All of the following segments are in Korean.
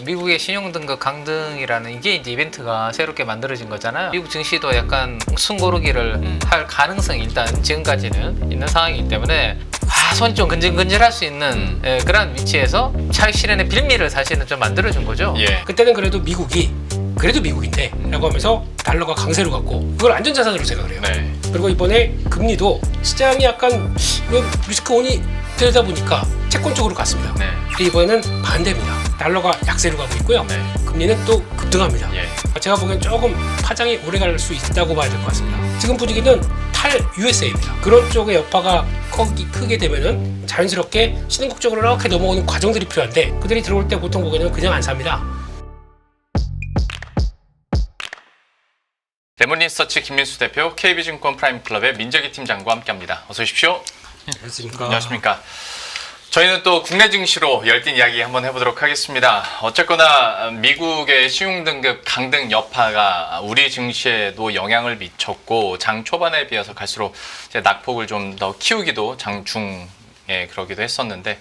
미국의 신용등급 강등이라는 이게 이제 이벤트가 새롭게 만들어진 거잖아요. 미국 증시도 약간 숨고르기를 할 가능성이 일단 지금까지는 있는 상황이기 때문에 손이 좀 근질근질할 수 있는 그런 위치에서 차익 실현의 빌미를 사실은 좀 만들어준 거죠. 예. 그때는 그래도 미국이 그래도 미국인데 라고 하면서 달러가 강세로 갔고 그걸 안전자산으로 생각을 해요. 네. 그리고 이번에 금리도 시장이 약간 리스크 온이 되다 보니까 채권 쪽으로 갔습니다. 네. 근데 이번에는 반대입니다. 달러가 약세로 가고 있고요. 네. 금리는 또 급등합니다. 예. 제가 보기엔 조금 파장이 오래 갈 수 있다고 봐야 될 것 같습니다. 지금 분위기는 탈 USA입니다. 그런 쪽의 여파가 크게 되면은 자연스럽게 신흥국 쪽으로 이렇게 넘어오는 과정들이 필요한데 그들이 들어올 때 보통 보기에는 그냥 안 삽니다. 레몬리서치 김민수 대표, KB증권 프라임클럽의 민재기 팀장과 함께합니다. 어서 오십시오. 안녕하십니까. 저희는 또 국내 증시로 열띤 이야기 한번 해보도록 하겠습니다. 어쨌거나 미국의 신용등급 강등 여파가 우리 증시에도 영향을 미쳤고 장 초반에 비해서 갈수록 이제 낙폭을 좀 더 키우기도 장중에 그러기도 했었는데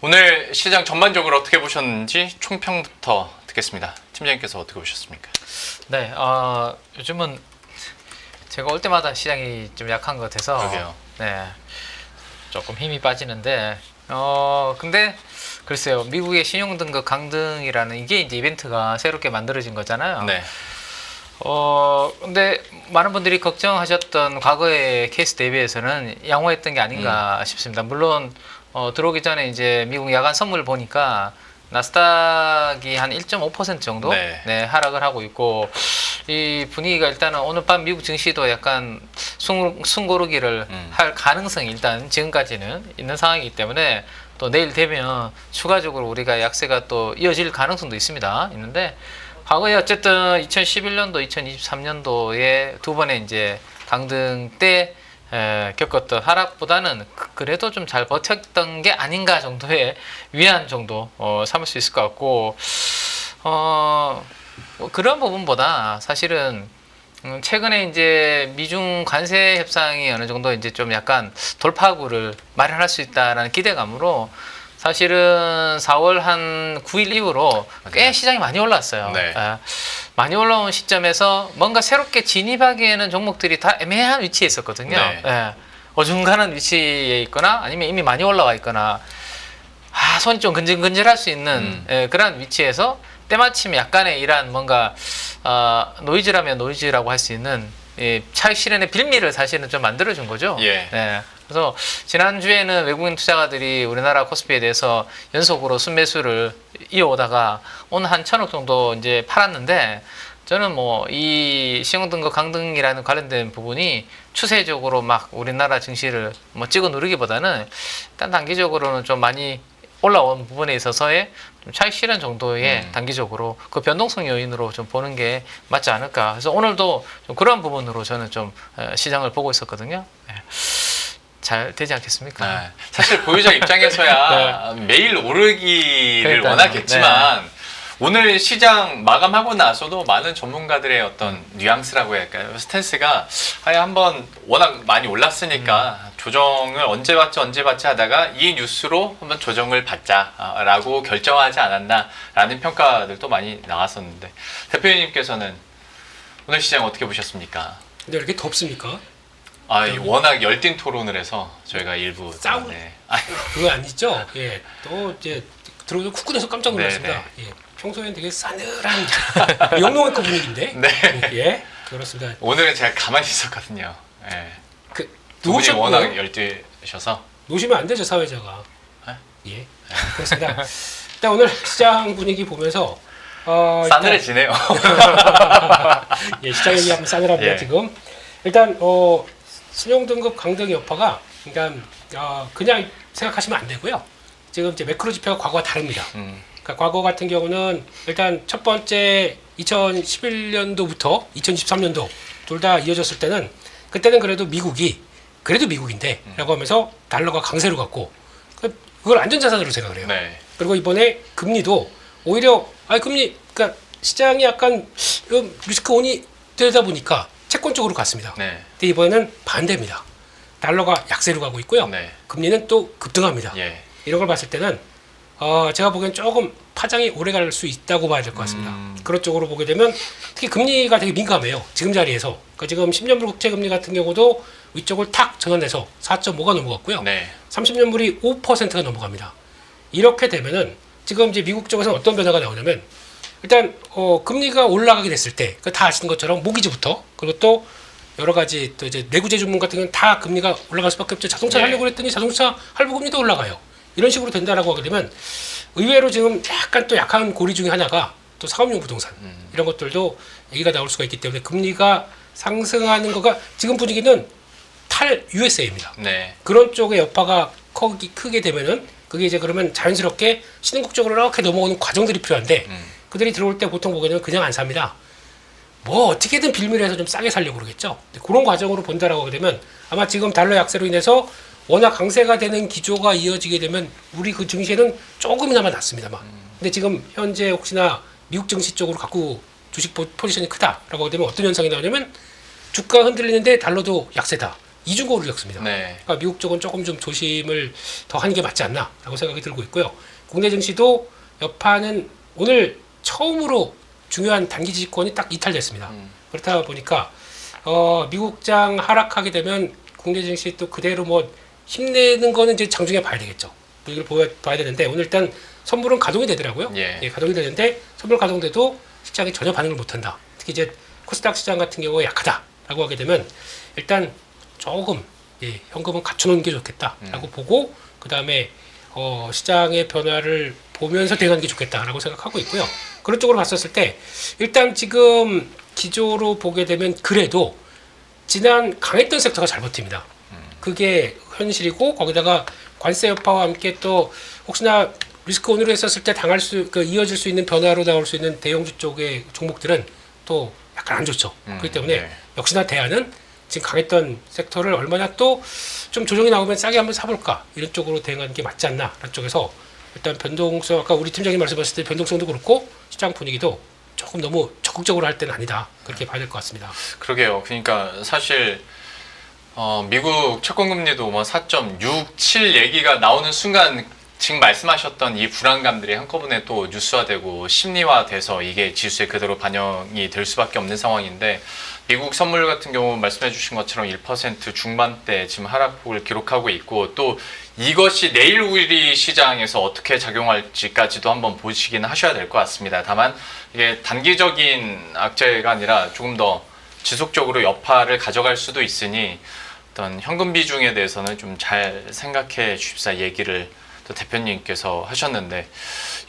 오늘 시장 전반적으로 어떻게 보셨는지 총평부터 듣겠습니다. 팀장님께서 어떻게 보셨습니까? 네, 요즘은 제가 올 때마다 시장이 좀 약한 것 같아서 그러게요. 네, 조금 힘이 빠지는데 근데 글쎄요, 미국의 신용등급 강등이라는 이게 이제 이벤트가 새롭게 만들어진 거잖아요. 네. 근데 많은 분들이 걱정하셨던 과거의 케이스 대비해서는 양호했던 게 아닌가 싶습니다. 물론 들어오기 전에 이제 미국 야간 선물 보니까 나스닥이 한 1.5% 정도 네. 하락을 하고 있고 이 분위기가 일단은 오늘 밤 미국 증시도 약간 숨고르기를 할 가능성이 일단 지금까지는 있는 상황이기 때문에 또 내일 되면 추가적으로 우리가 약세가 또 이어질 가능성도 있는데 과거에 어쨌든 2011년도, 2023년도에 두 번의 이제 강등 때 겪었던 하락보다는 그래도 좀 잘 버텼던 게 아닌가 정도의 위안 정도 삼을 수 있을 것 같고 그런 부분보다 사실은 최근에 이제 미중 관세 협상이 어느 정도 이제 좀 약간 돌파구를 마련할 수 있다라는 기대감으로 사실은 4월 한 9일 이후로 꽤 시장이 많이 올랐어요. 네. 많이 올라온 시점에서 뭔가 새롭게 진입하기에는 종목들이 다 애매한 위치에 있었거든요. 네. 어중간한 위치에 있거나 아니면 이미 많이 올라와 있거나 손이 좀 근질근질할 수 있는 그런 위치에서 때마침 약간의 이러한 뭔가 노이즈라면 노이즈라고 할 수 있는 차익 실현의 빌미를 사실은 좀 만들어준 거죠. 예. 네. 그래서 지난주에는 외국인 투자가들이 우리나라 코스피에 대해서 연속으로 순매수를 이어오다가 오늘 한 1,000억 정도 이제 팔았는데 저는 뭐 이 신용등급 강등이라는 관련된 부분이 추세적으로 막 우리나라 증시를 뭐 찍어 누르기보다는 일단 단기적으로는 좀 많이 올라온 부분에 있어서의 좀 차익 실현 정도의 단기적으로 그 변동성 요인으로 좀 보는 게 맞지 않을까. 그래서 오늘도 좀 그런 부분으로 저는 좀 시장을 보고 있었거든요. 잘 되지 않겠습니까? 네. 사실 보유자 입장에서야 매일 오르기를 그러니까요. 원하겠지만 오늘 시장 마감하고 나서도 많은 전문가들의 어떤 뉘앙스라고 해야 할까요? 스탠스가 한번 워낙 많이 올랐으니까 조정을 언제 받지 하다가 이 뉴스로 한번 조정을 받자라고 결정하지 않았나라는 평가들도 많이 나왔었는데 대표님께서는 오늘 시장 어떻게 보셨습니까? 근데 왜 이렇게 덥습니까? 워낙 열띤 토론을 해서 저희가 일부 싸우- 그거 아니죠? 예. 또 이제 들어오서 쿡쿡해서 깜짝 놀랐습니다. 예. 평소엔 되게 싸늘한 영농의과 분위기인데. 네. 예. 그렇습니다. 오늘은 제가 가만히 있었거든요. 예. 그 두 분이 누우셨고요. 워낙 열드셔서 놓으시면 안 되죠, 사회자가. 예. 그렇습니다. 일단 오늘 시장 분위기 보면서 싸늘해지네요. 예, 시장 얘기 한번 싸늘합니다. 예. 지금 일단 신용등급 강등 여파가 그러니까 그냥 생각하시면 안 되고요. 지금 이제 매크로 지표가 과거와 다릅니다. 그러니까 과거 같은 경우는 일단 첫 번째 2011년도부터 2023년도 둘 다 이어졌을 때는 그때는 그래도 미국이 그래도 미국인데 라고 하면서 달러가 강세로 갔고 그걸 안전자산으로 생각을 해요. 네. 그리고 이번에 금리도 오히려 금리 그러니까 시장이 약간 리스크 온이 되다 보니까 채권 쪽으로 갔습니다. 네. 근데 이번에는 반대입니다. 달러가 약세로 가고 있고요. 네. 금리는 또 급등합니다. 예. 이런 걸 봤을 때는 제가 보기엔 조금 파장이 오래 갈 수 있다고 봐야 될 것 같습니다. 그런 쪽으로 보게 되면 특히 금리가 되게 민감해요. 지금 자리에서. 그러니까 지금 10년물 국채금리 같은 경우도 위쪽을 탁 전환해서 4.5가 넘어갔고요. 네. 30년물이 5%가 넘어갑니다. 이렇게 되면은 지금 이제 미국 쪽에서는 어떤 변화가 나오냐면 일단 금리가 올라가게 됐을 때 다 아시는 것처럼 모기지부터 그리고 또 여러 가지 또 이제 내구재 주문 같은 경우는 다 금리가 올라갈 수밖에 없죠. 자동차 네. 하려고 했더니 자동차 할부금리도 올라가요. 이런 식으로 된다라고 하게 되면 의외로 지금 약간 또 약한 고리 중에 하나가 또 사업용 부동산 이런 것들도 얘기가 나올 수가 있기 때문에 금리가 상승하는 거가 지금 분위기는 탈 USA입니다. 네. 그런 쪽의 여파가 크게 되면은 그게 이제 그러면 자연스럽게 신흥국 쪽으로 이렇게 넘어오는 과정들이 필요한데 그들이 들어올 때 보통 보게 되면 그냥 안 삽니다. 뭐 어떻게든 빌미를 해서 좀 싸게 살려고 그러겠죠. 그런 과정으로 본다라고 하게 되면 아마 지금 달러 약세로 인해서 워낙 강세가 되는 기조가 이어지게 되면 우리 그 증시에는 조금이나마 낮습니다만. 근데 지금 현재 혹시나 미국 증시 쪽으로 갖고 주식 포지션이 크다라고 하게 되면 어떤 현상이 나오냐면 주가 흔들리는데 달러도 약세다. 이중고를 겪습니다. 네. 그러니까 미국 쪽은 조금 좀 조심을 더 하는 게 맞지 않나라고 생각이 들고 있고요. 국내 증시도 여파는 오늘 처음으로 중요한 단기 지지권이 딱 이탈됐습니다. 그렇다 보니까 미국장 하락하게 되면 국내 증시 또 그대로 뭐 힘내는 거는 이제 장중에 봐야 되겠죠. 이걸 봐야 되는데 오늘 일단 선물은 가동이 되더라고요. 예. 예, 가동이 되는데 선물 가동돼도 시장이 전혀 반응을 못한다. 특히 이제 코스닥 시장 같은 경우에 약하다라고 하게 되면 일단 조금 현금은 갖춰놓는 게 좋겠다라고 보고 그 다음에 시장의 변화를 보면서 대응하는 게 좋겠다라고 생각하고 있고요. 그런 쪽으로 봤었을 때 일단 지금 기조로 보게 되면 그래도 지난 강했던 섹터가 잘 버팁니다. 그게 현실이고 거기다가 관세 여파와 함께 또 혹시나 리스크 온으로 했었을 때 이어질 수 있는 변화로 나올 수 있는 대형주 쪽의 종목들은 또 약간 안 좋죠. 그렇기 때문에 네. 역시나 대안은 지금 강했던 섹터를 얼마나 또 좀 조정이 나오면 싸게 한번 사볼까 이런 쪽으로 대응하는 게 맞지 않나 라는 쪽에서 일단 변동성 아까 우리 팀장님 말씀하셨을 때 변동성도 그렇고 시장 분위기도 조금 너무 적극적으로 할 때는 아니다 그렇게 봐야 될 것 같습니다. 그러게요. 그러니까 사실 미국 채권금리도 뭐 4.67 얘기가 나오는 순간 지금 말씀하셨던 이 불안감들이 한꺼번에 또 뉴스화되고 심리화돼서 이게 지수에 그대로 반영이 될 수밖에 없는 상황인데 미국 선물 같은 경우 말씀해 주신 것처럼 1% 중반대 지금 하락폭을 기록하고 있고 또 이것이 내일 우리 시장에서 어떻게 작용할지까지도 한번 보시긴 하셔야 될 것 같습니다. 다만 이게 단기적인 악재가 아니라 조금 더 지속적으로 여파를 가져갈 수도 있으니 어떤 현금 비중에 대해서는 좀 잘 생각해 주십사 얘기를 또 대표님께서 하셨는데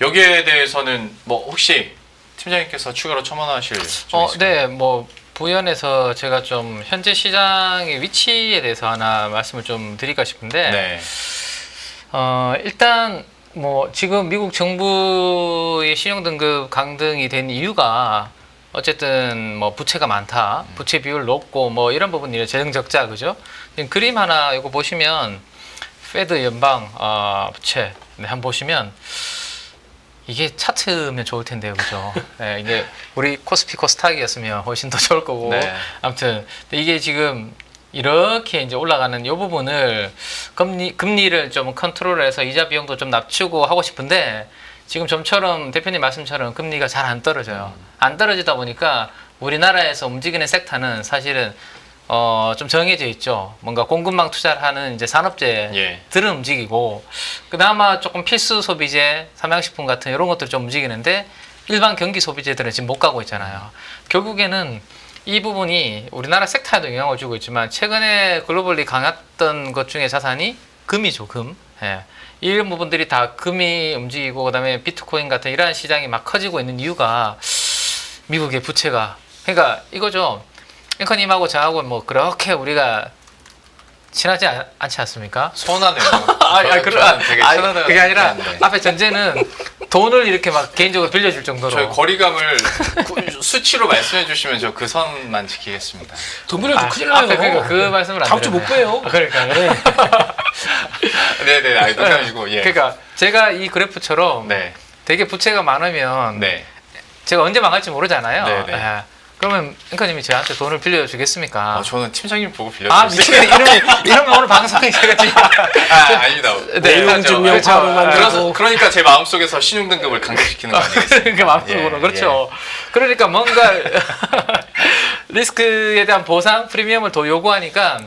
여기에 대해서는 뭐 혹시 팀장님께서 추가로 첨언하실 점 있을까요? 네, 뭐 부연해서 제가 좀 현재 시장의 위치에 대해서 하나 말씀을 좀 드릴까 싶은데, 네. 일단 뭐 지금 미국 정부의 신용등급 강등이 된 이유가 어쨌든 뭐 부채가 많다, 부채 비율 높고 뭐 이런 부분이 재정 적자 그죠? 지금 그림 하나 이거 보시면 페드 연방 부채 한번 보시면. 이게 차트면 좋을 텐데요, 그죠? 네, 이게 우리 코스피 코스닥이었으면 훨씬 더 좋을 거고. 네. 아무튼 이게 지금 이렇게 이제 올라가는 이 부분을 금리를 좀 컨트롤해서 이자 비용도 좀 낮추고 하고 싶은데 지금 좀처럼 대표님 말씀처럼 금리가 잘 안 떨어져요. 안 떨어지다 보니까 우리나라에서 움직이는 섹터는 사실은 좀 정해져 있죠. 뭔가 공급망 투자를 하는 이제 산업재들은 움직이고, 그나마 조금 필수 소비재, 삼양식품 같은 이런 것들이 좀 움직이는데, 일반 경기 소비재들은 지금 못 가고 있잖아요. 결국에는 이 부분이 우리나라 섹터에도 영향을 주고 있지만, 최근에 글로벌리 강했던 것 중에 자산이 금이죠, 금. 예. 이런 부분들이 다 금이 움직이고, 그 다음에 비트코인 같은 이러한 시장이 막 커지고 있는 이유가 미국의 부채가, 그러니까 이거죠. 앵커님하고 저하고 뭐 그렇게 우리가 친하지 않지 않습니까? 서운하네요. 저는 되게 친하다고 그게 아니라 생각하는데. 앞에 전제는 돈을 이렇게 막 개인적으로 빌려줄 정도로 저희 거리감을 수치로 말씀해 주시면 저 그 선만 지키겠습니다. 돈 빌려도 큰일 나요. 앞에 그 말씀을 안 다음 주 못 빼요. 그러니까 네네, 농담이고 예. 그러니까 제가 이 그래프처럼 네. 되게 부채가 많으면 네. 제가 언제 망할지 모르잖아요. 네네. 예. 그러면 앵커님이 저한테 돈을 빌려주겠습니까? 저는 팀장님 보고 아 빌려주세요. 미치겠네. 이러면 오늘 방송이 제가 지금 아닙니다. 네, 내용 증명 그렇죠. 바로 만들고 그러니까 제 마음속에서 신용등급을 강조시키는 거 아니겠습니까? 그러니까 마음속으로 예, 그렇죠. 그러니까 뭔가 리스크에 대한 보상 프리미엄을 더 요구하니까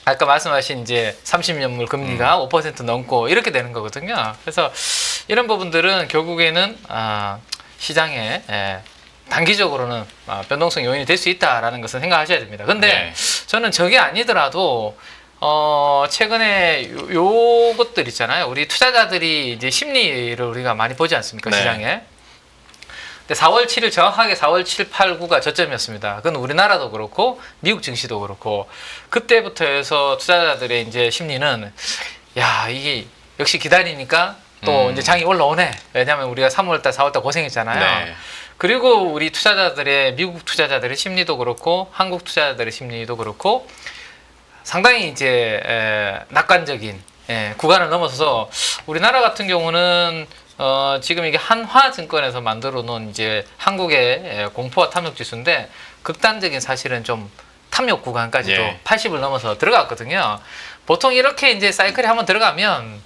아까 말씀하신 이제 30년물 금리가 5% 넘고 이렇게 되는 거거든요. 그래서 이런 부분들은 결국에는 시장에 단기적으로는 변동성 요인이 될 수 있다라는 것을 생각하셔야 됩니다. 근데 네. 저는 저게 아니더라도 최근에 요것들 있잖아요. 우리 투자자들이 이제 심리를 우리가 많이 보지 않습니까? 네. 시장에. 근데 4월 7일 정확하게 4월 7, 8, 9가 저점이었습니다. 그건 우리나라도 그렇고 미국 증시도 그렇고 그때부터 해서 투자자들의 이제 심리는 야 이게 역시 기다리니까 또 이제 장이 올라오네. 왜냐하면 우리가 3월달, 4월달 고생했잖아요. 네. 그리고 우리 투자자들의 미국 투자자들의 심리도 그렇고 한국 투자자들의 심리도 그렇고 상당히 이제 낙관적인 구간을 넘어서서 우리나라 같은 경우는 지금 이게 한화증권에서 만들어 놓은 이제 한국의 공포와 탐욕 지수인데 극단적인 사실은 좀 탐욕 구간까지도 예. 80을 넘어서 들어갔거든요. 보통 이렇게 이제 사이클이 한번 들어가면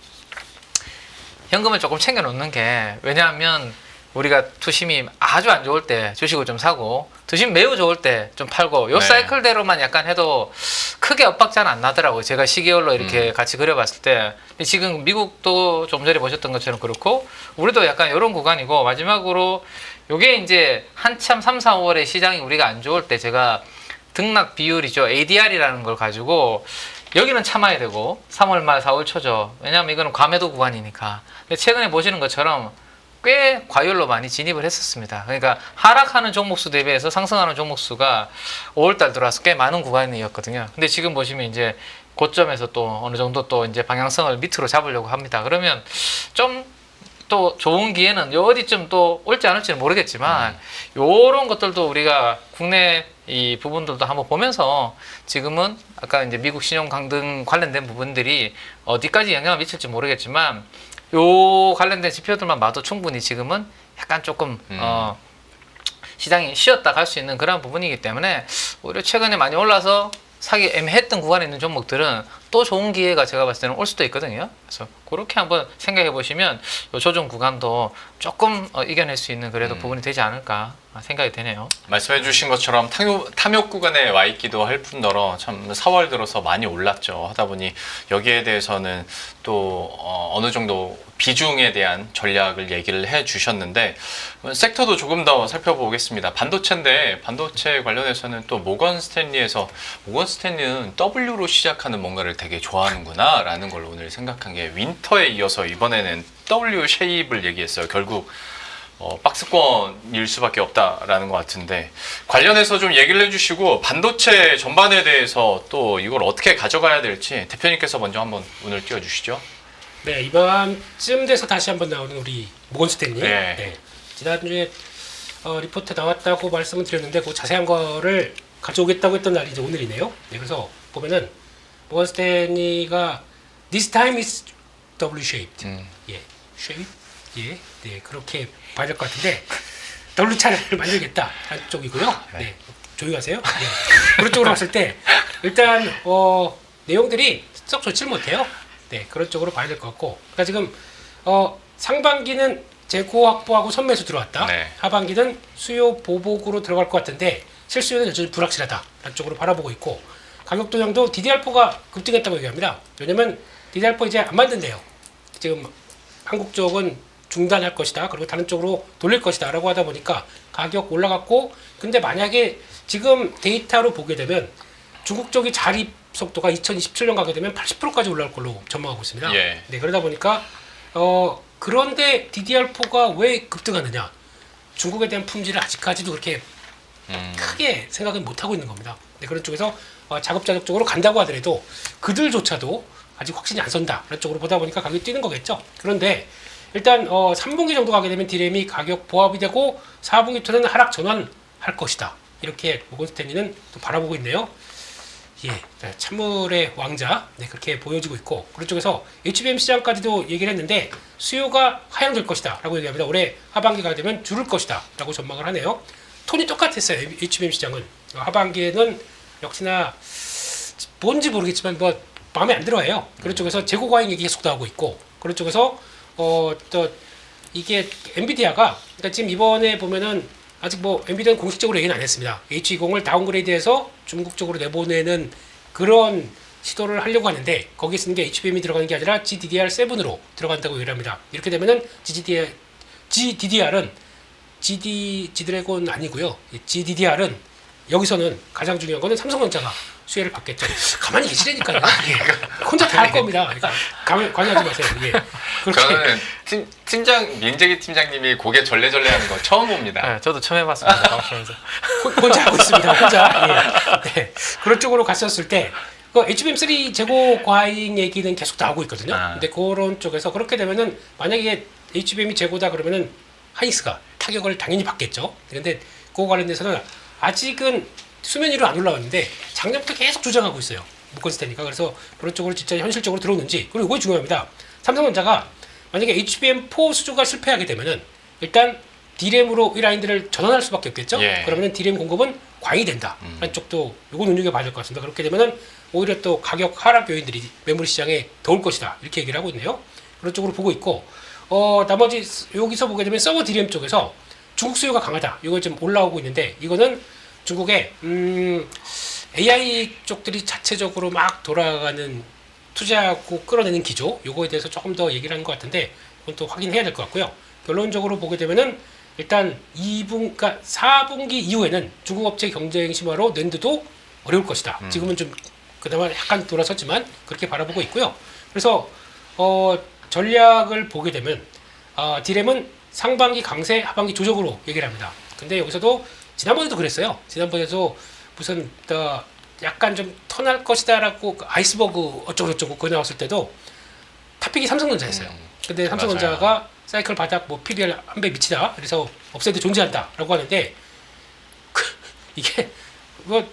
현금을 조금 챙겨 놓는 게 왜냐하면 우리가 투심이 아주 안 좋을 때 주식을 좀 사고 투심 매우 좋을 때 좀 팔고 요 네. 사이클대로만 약간 해도 크게 엇박자는 안 나더라고요. 제가 시계열로 이렇게 같이 그려봤을 때 근데 지금 미국도 좀 전에 보셨던 것처럼 그렇고 우리도 약간 이런 구간이고 마지막으로 요게 이제 한참 3, 4월에 시장이 우리가 안 좋을 때 제가 등락 비율이죠. ADR이라는 걸 가지고 여기는 참아야 되고 3월 말 4월 초죠. 왜냐하면 이거는 과매도 구간이니까. 근데 최근에 보시는 것처럼 꽤 과열로 많이 진입을 했었습니다. 그러니까 하락하는 종목수 대비해서 상승하는 종목수가 5월달 들어와서 꽤 많은 구간이었거든요. 근데 지금 보시면 이제 고점에서 또 어느 정도 또 이제 방향성을 밑으로 잡으려고 합니다. 그러면 좀 또 좋은 기회는 요 어디쯤 또 올지 않을지는 모르겠지만 요런 것들도 우리가 국내 이 부분들도 한번 보면서 지금은 아까 이제 미국 신용 강등 관련된 부분들이 어디까지 영향을 미칠지 모르겠지만 요 관련된 지표들만 봐도 충분히 지금은 약간 조금 시장이 쉬었다 갈 수 있는 그런 부분이기 때문에 오히려 최근에 많이 올라서 사기 애매했던 구간에 있는 종목들은 또 좋은 기회가 제가 봤을 때는 올 수도 있거든요. 그래서 그렇게 한번 생각해 보시면 요 조정 구간도 조금 이겨낼 수 있는 그래도 부분이 되지 않을까 생각이 되네요. 말씀해 주신 것처럼 탐욕 구간에 와 있기도 할 뿐더러 참 4월 들어서 많이 올랐죠. 하다 보니 여기에 대해서는 또 어느 정도 비중에 대한 전략을 얘기를 해 주셨는데 섹터도 조금 더 살펴보겠습니다. 반도체인데 반도체 관련해서는 또 모건 스탠리에서 모건 스탠리는 W로 시작하는 뭔가를 되게 좋아하는구나 라는 걸 오늘 생각한 게 윈터에 이어서 이번에는 W 쉐입을 얘기했어요. 결국 박스권일 수밖에 없다라는 것 같은데 관련해서 좀 얘기를 해주시고 반도체 전반에 대해서 또 이걸 어떻게 가져가야 될지 대표님께서 먼저 한번 오늘 띄워주시죠. 네, 이번쯤 돼서 다시 한번 나오는 우리 모건 스탠리. 네. 네. 지난주에 리포트 나왔다고 말씀을 드렸는데 그 자세한 거를 가져오겠다고 했던 날이 이제 오늘이네요. 네, 그래서 보면은 모건 스탠리가 This time is W-shaped. 예, shape. 예, 네, 그렇게 봐야 될 것 같은데 W 차례를 만들겠다 한쪽이고요. 네, 조용하세요. 네. 그런 쪽으로 봤을 때 일단 내용들이 썩 좋지를 못해요. 네, 그런 쪽으로 봐야 될 것 같고, 그러니까 지금 상반기는 재고 확보하고 선매수 들어왔다. 네. 하반기는 수요 보복으로 들어갈 것 같은데 실수요는 여전히 불확실하다라는 쪽으로 바라보고 있고, 가격 동향도 DDR4가 급등했다고 얘기합니다. 왜냐면 DDR4 이제 안 만든대요. 지금 한국 쪽은 중단할 것이다. 그리고 다른 쪽으로 돌릴 것이다. 라고 하다 보니까 가격 올라갔고, 근데 만약에 지금 데이터로 보게 되면 중국 쪽이 자립 속도가 2027년 가게 되면 80%까지 올라갈 걸로 전망하고 있습니다. 예. 네, 그러다 보니까 그런데 DDR4가 왜 급등하느냐? 중국에 대한 품질을 아직까지도 그렇게 크게 생각은 못 하고 있는 겁니다. 네, 그런 쪽에서 자급자족적으로 간다고 하더라도 그들조차도 아직 확신이 안 선다. 그런 쪽으로 보다 보니까 가격이 뛰는 거겠죠. 그런데 일단 3분기 정도 가게 되면 디램이 가격 보합이 되고 4분기부터는 하락 전환할 것이다. 이렇게 모건 스탠리는 또 바라보고 있네요. 예, 찬물의 왕자, 네, 그렇게 보여지고 있고, 그런 쪽에서 HBM 시장까지도 얘기를 했는데 수요가 하향될 것이다 라고 얘기합니다. 올해 하반기가 되면 줄을 것이다 라고 전망을 하네요. 톤이 똑같았어요. HBM 시장은 하반기에는 역시나 뭔지 모르겠지만 뭐 마음에 안 들어해요. 그런 쪽에서 재고 과잉 얘기 계속 나오고 있고 그런 쪽에서 또 이게 엔비디아가 그러니까 지금 이번에 보면은 아직 뭐 엔비디아는 공식적으로 얘기는 안 했습니다. H20을 다운그레이드해서 중국 쪽으로 내보내는 그런 시도를 하려고 하는데 거기에 쓰는 게 HBM이 들어가는 게 아니라 GDDR7으로 들어간다고 얘기를 합니다. 이렇게 되면은 GDDR은 G드래곤 아니고요. GDDR은 여기서는 가장 중요한 거는 삼성전자가 수혜를 받겠죠. 가만히 계시라니까요. 예. 혼자 다 할 겁니다. 그러니까 관여하지 마세요. 예. 그렇게 저는 팀장 민재기 팀장님이 고개 절레절레하는 거 처음 봅니다. 네, 저도 처음 해봤습니다. 방송에서. 혼자 하고 있습니다. 혼자. 예. 네. 그런 쪽으로 갔었을 때 그 HBM3 재고 과잉 얘기는 계속 나오고 있거든요. 근데 그런 쪽에서 그렇게 되면은 만약에 HBM이 재고다 그러면은 하이닉스가 타격을 당연히 받겠죠. 근데 그거 관련돼서는 아직은 수면 위로 안 올라왔는데 작년부터 계속 주장하고 있어요. 모건스탠리가. 그래서 그런 쪽으로 진짜 현실적으로 들어오는지. 그리고 이거 중요합니다. 삼성전자가 만약에 HBM4 수주가 실패하게 되면은 일단 D램으로 이 라인들을 전환할 수밖에 없겠죠. 예. 그러면은 D램 공급은 과잉이 된다. 한쪽도 이거 눈여겨봐야 될 것 같습니다. 그렇게 되면은 오히려 또 가격 하락 요인들이 메모리 시장에 더 올 것이다. 이렇게 얘기를 하고 있네요. 그런 쪽으로 보고 있고 나머지 여기서 보게 되면 서버 D램 쪽에서 중국 수요가 강하다. 이거 좀 올라오고 있는데 이거는 중국의 AI 쪽들이 자체적으로 막 돌아가는 투자하고 끌어내는 기조 요거에 대해서 조금 더 얘기를 하는 것 같은데 그건 또 확인해야 될 것 같고요. 결론적으로 보게 되면은 일단 2분, 그러니까 4분기 이후에는 중국 업체 경쟁 심화로 낸드도 어려울 것이다. 지금은 좀 그나마 약간 돌아섰지만 그렇게 바라보고 있고요. 그래서 전략을 보게 되면 D램은 상반기 강세, 하반기 조정으로 얘기를 합니다. 근데 여기서도 지난번에도 그랬어요. 지난번에도 무슨 약간 좀 턴할 것이다라고 아이스버그 어쩌고저쩌고 그거 나왔을 때도 탑픽이 삼성전자였어요. 근데 삼성전자가 맞아요. 사이클 바닥 뭐 PBR 한 배 미치다. 그래서 업사이드 존재한다라고 하는데 이게 뭐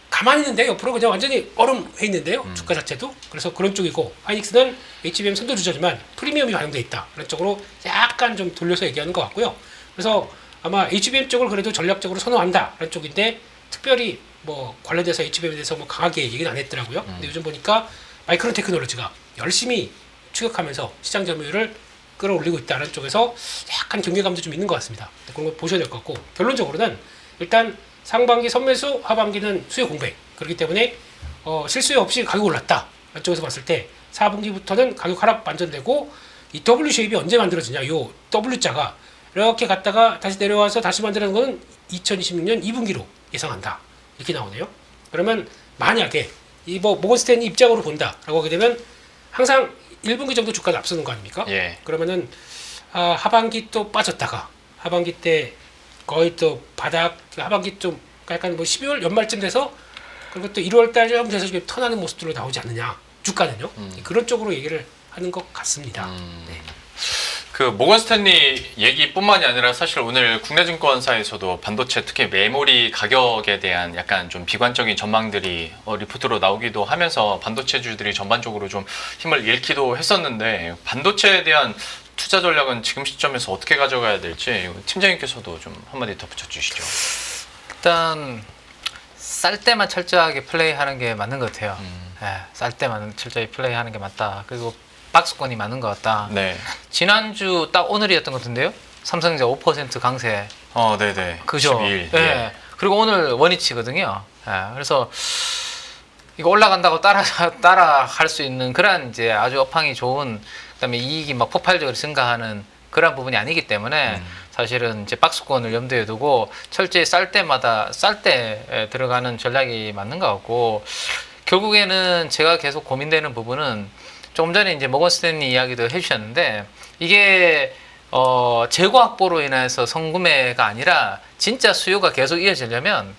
가만히 있는데 옆으로 그냥 완전히 얼음해 있는데요. 주가 자체도. 그래서 그런 쪽이고 하이닉스는 HBM 선도주자지만 프리미엄이 반영돼 있다. 그런 쪽으로 약간 좀 돌려서 얘기하는 것 같고요. 그래서 아마 HBM 쪽을 그래도 전략적으로 선호한다. 그런 쪽인데 특별히 뭐 관련돼서 HBM에 대해서 뭐 강하게 얘기는 안 했더라고요. 근데 요즘 보니까 마이크론 테크놀로지가 열심히 추격하면서 시장 점유율을 끌어올리고 있다는 쪽에서 약간 경계감도 좀 있는 것 같습니다. 그런 거 보셔야 될 것 같고 결론적으로는 일단 상반기 선매수, 하반기는 수요 공백. 그렇기 때문에 실수요 없이 가격 올랐다. 이쪽에서 봤을 때 4분기부터는 가격 하락 반전되고 이 W 쉐입이 언제 만들어지냐? 요 W자가 이렇게 갔다가 다시 내려와서 다시 만드는 거는 2026년 2분기로 예상한다. 이렇게 나오네요. 그러면 만약에 이 뭐 모건스탠리 입장으로 본다라고 하게 되면 항상 1분기 정도 주가를 앞서는 거 아닙니까? 예. 그러면은 하반기 또 빠졌다가 하반기 때 거의 또 바닥 하반기 좀 약간 뭐 12월 연말쯤 돼서 그리고 또 1월 달쯤 돼서 좀 턴하는 모습들로 나오지 않느냐 주가는요. 그런 쪽으로 얘기를 하는 것 같습니다. 네. 그 모건 스탠리 얘기뿐만이 아니라 사실 오늘 국내 증권사에서도 반도체 특히 메모리 가격에 대한 약간 좀 비관적인 전망들이 리포트로 나오기도 하면서 반도체주들이 전반적으로 좀 힘을 잃기도 했었는데 반도체에 대한 투자 전략은 지금 시점에서 어떻게 가져가야 될지 팀장님께서도 좀 한마디 덧붙여 주시죠. 일단 쌀 때만 철저하게 플레이하는 게 맞는 것 같아요. 쌀 때만 철저히 플레이하는 게 맞다. 그리고 박스권이 맞는 것 같다. 네. 지난주 딱 오늘이었던 것 같은데요. 삼성전자 5% 강세. 네네. 그죠. 12일. 예. 예. 그리고 오늘 원위치거든요. 그래서 이거 올라간다고 따라 할 수 있는 그런 이제 아주 업황이 좋은 그다음에 이익이 막 폭발적으로 증가하는 그런 부분이 아니기 때문에 사실은 이제 박스권을 염두에 두고 철저히 쌀 때 들어가는 전략이 맞는 것 같고 결국에는 제가 계속 고민되는 부분은 조금 전에 이제 모건 스탠리 이야기도 해주셨는데 이게 재고 확보로 인해서 성구매가 아니라 진짜 수요가 계속 이어지려면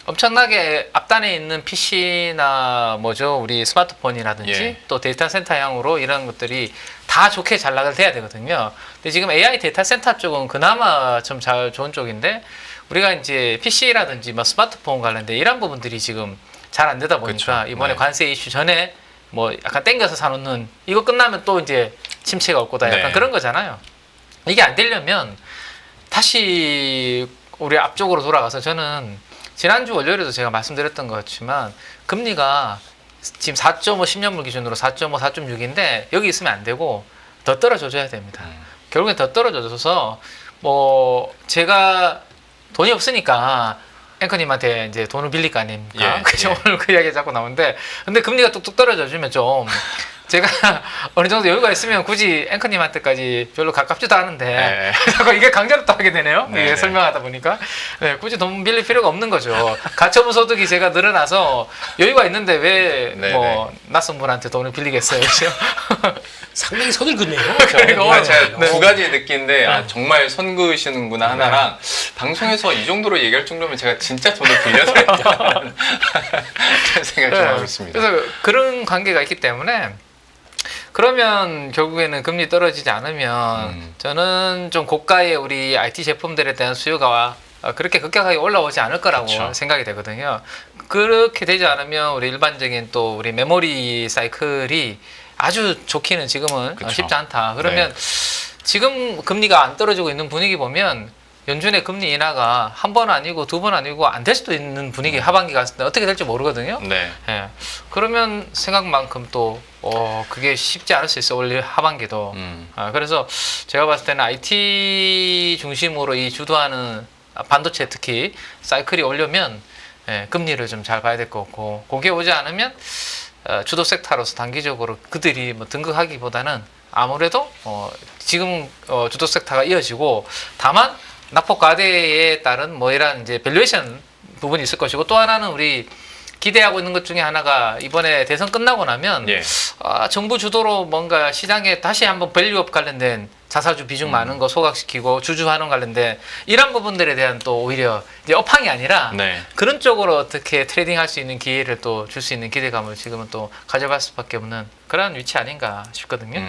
엄청나게 앞단에 있는 PC나 우리 스마트폰이라든지 예. 또 데이터 센터향으로 이런 것들이 다 좋게 잘 나가야 되거든요. 근데 지금 AI 데이터 센터 쪽은 그나마 좀 좋은 쪽인데 우리가 이제 PC라든지 스마트폰 관련된 이런 부분들이 지금 잘 안 되다 보니까 그쵸. 이번에 네. 관세 이슈 전에 약간 땡겨서 사놓는 이거 끝나면 또 이제 침체가 올 거다 약간 네. 그런 거잖아요. 이게 안 되려면 다시 우리 앞쪽으로 돌아가서 저는 지난주 월요일에도 제가 말씀드렸던 것 같지만 금리가 지금 4.5 10년물 기준으로 4.5, 4.6인데 여기 있으면 안 되고 더 떨어져줘야 됩니다. 결국엔 더 떨어져줘서 뭐 제가 돈이 없으니까 앵커님한테 이제 돈을 빌릴 거 아닙니까? 그죠? 오늘 그 이야기 자꾸 나오는데 근데 금리가 뚝뚝 떨어져주면 좀 제가 어느 정도 여유가 있으면 굳이 앵커님한테까지 별로 가깝지도 않은데 자꾸 이게 강제로 또 하게 되네요. 이게 설명하다 보니까 굳이 돈 빌릴 필요가 없는 거죠. 가처분 소득이 제가 늘어나서 여유가 있는데 왜 뭐 낯선 분한테 돈을 빌리겠어요, 그죠? 상당히 선을 긋네요. 그러니까 제가 두 가지 느낀데 아, 정말 선 그으시는구나 하나랑 방송에서 이 정도로 얘기할 정도면 제가 진짜 돈을 빌려드렸다는 생각을 좀 하고 있습니다. 그래서 그런 관계가 있기 때문에 그러면 결국에는 금리 떨어지지 않으면 저는 좀 고가의 우리 IT 제품들에 대한 수요가 그렇게 급격하게 올라오지 않을 거라고 그쵸. 생각이 되거든요. 그렇게 되지 않으면 우리 일반적인 또 우리 메모리 사이클이 아주 좋기는 지금은 그쵸. 쉽지 않다. 그러면 지금 금리가 안 떨어지고 있는 분위기 보면 연준의 금리 인하가 한 번 아니고 두 번 아니고 안 될 수도 있는 분위기 하반기 갔을 때 어떻게 될지 모르거든요. 네. 예. 그러면 생각만큼 또 그게 쉽지 않을 수 있어 올 하반기도. 그래서 제가 봤을 때는 IT 중심으로 이 주도하는 반도체 특히 사이클이 오려면 금리를 좀 잘 봐야 될 것 같고 그게 오지 않으면 주도 섹터로서 단기적으로 그들이 뭐 등극하기보다는 아무래도 지금 주도 섹터가 이어지고 다만 낙폭 과대에 따른 뭐 이런 이제 밸류에이션 부분이 있을 것이고 또 하나는 우리 기대하고 있는 것 중에 하나가 이번에 대선 끝나고 나면 정부 주도로 뭔가 시장에 다시 한번 밸류업 관련된 자사주 비중 많은 거 소각시키고 주주 환원 관련된 이런 부분들에 대한 또 오히려 이제 업황이 아니라 그런 쪽으로 어떻게 트레이딩할 수 있는 기회를 또 줄 수 있는 기대감을 지금은 또 가져갈 수밖에 없는 그런 위치 아닌가 싶거든요.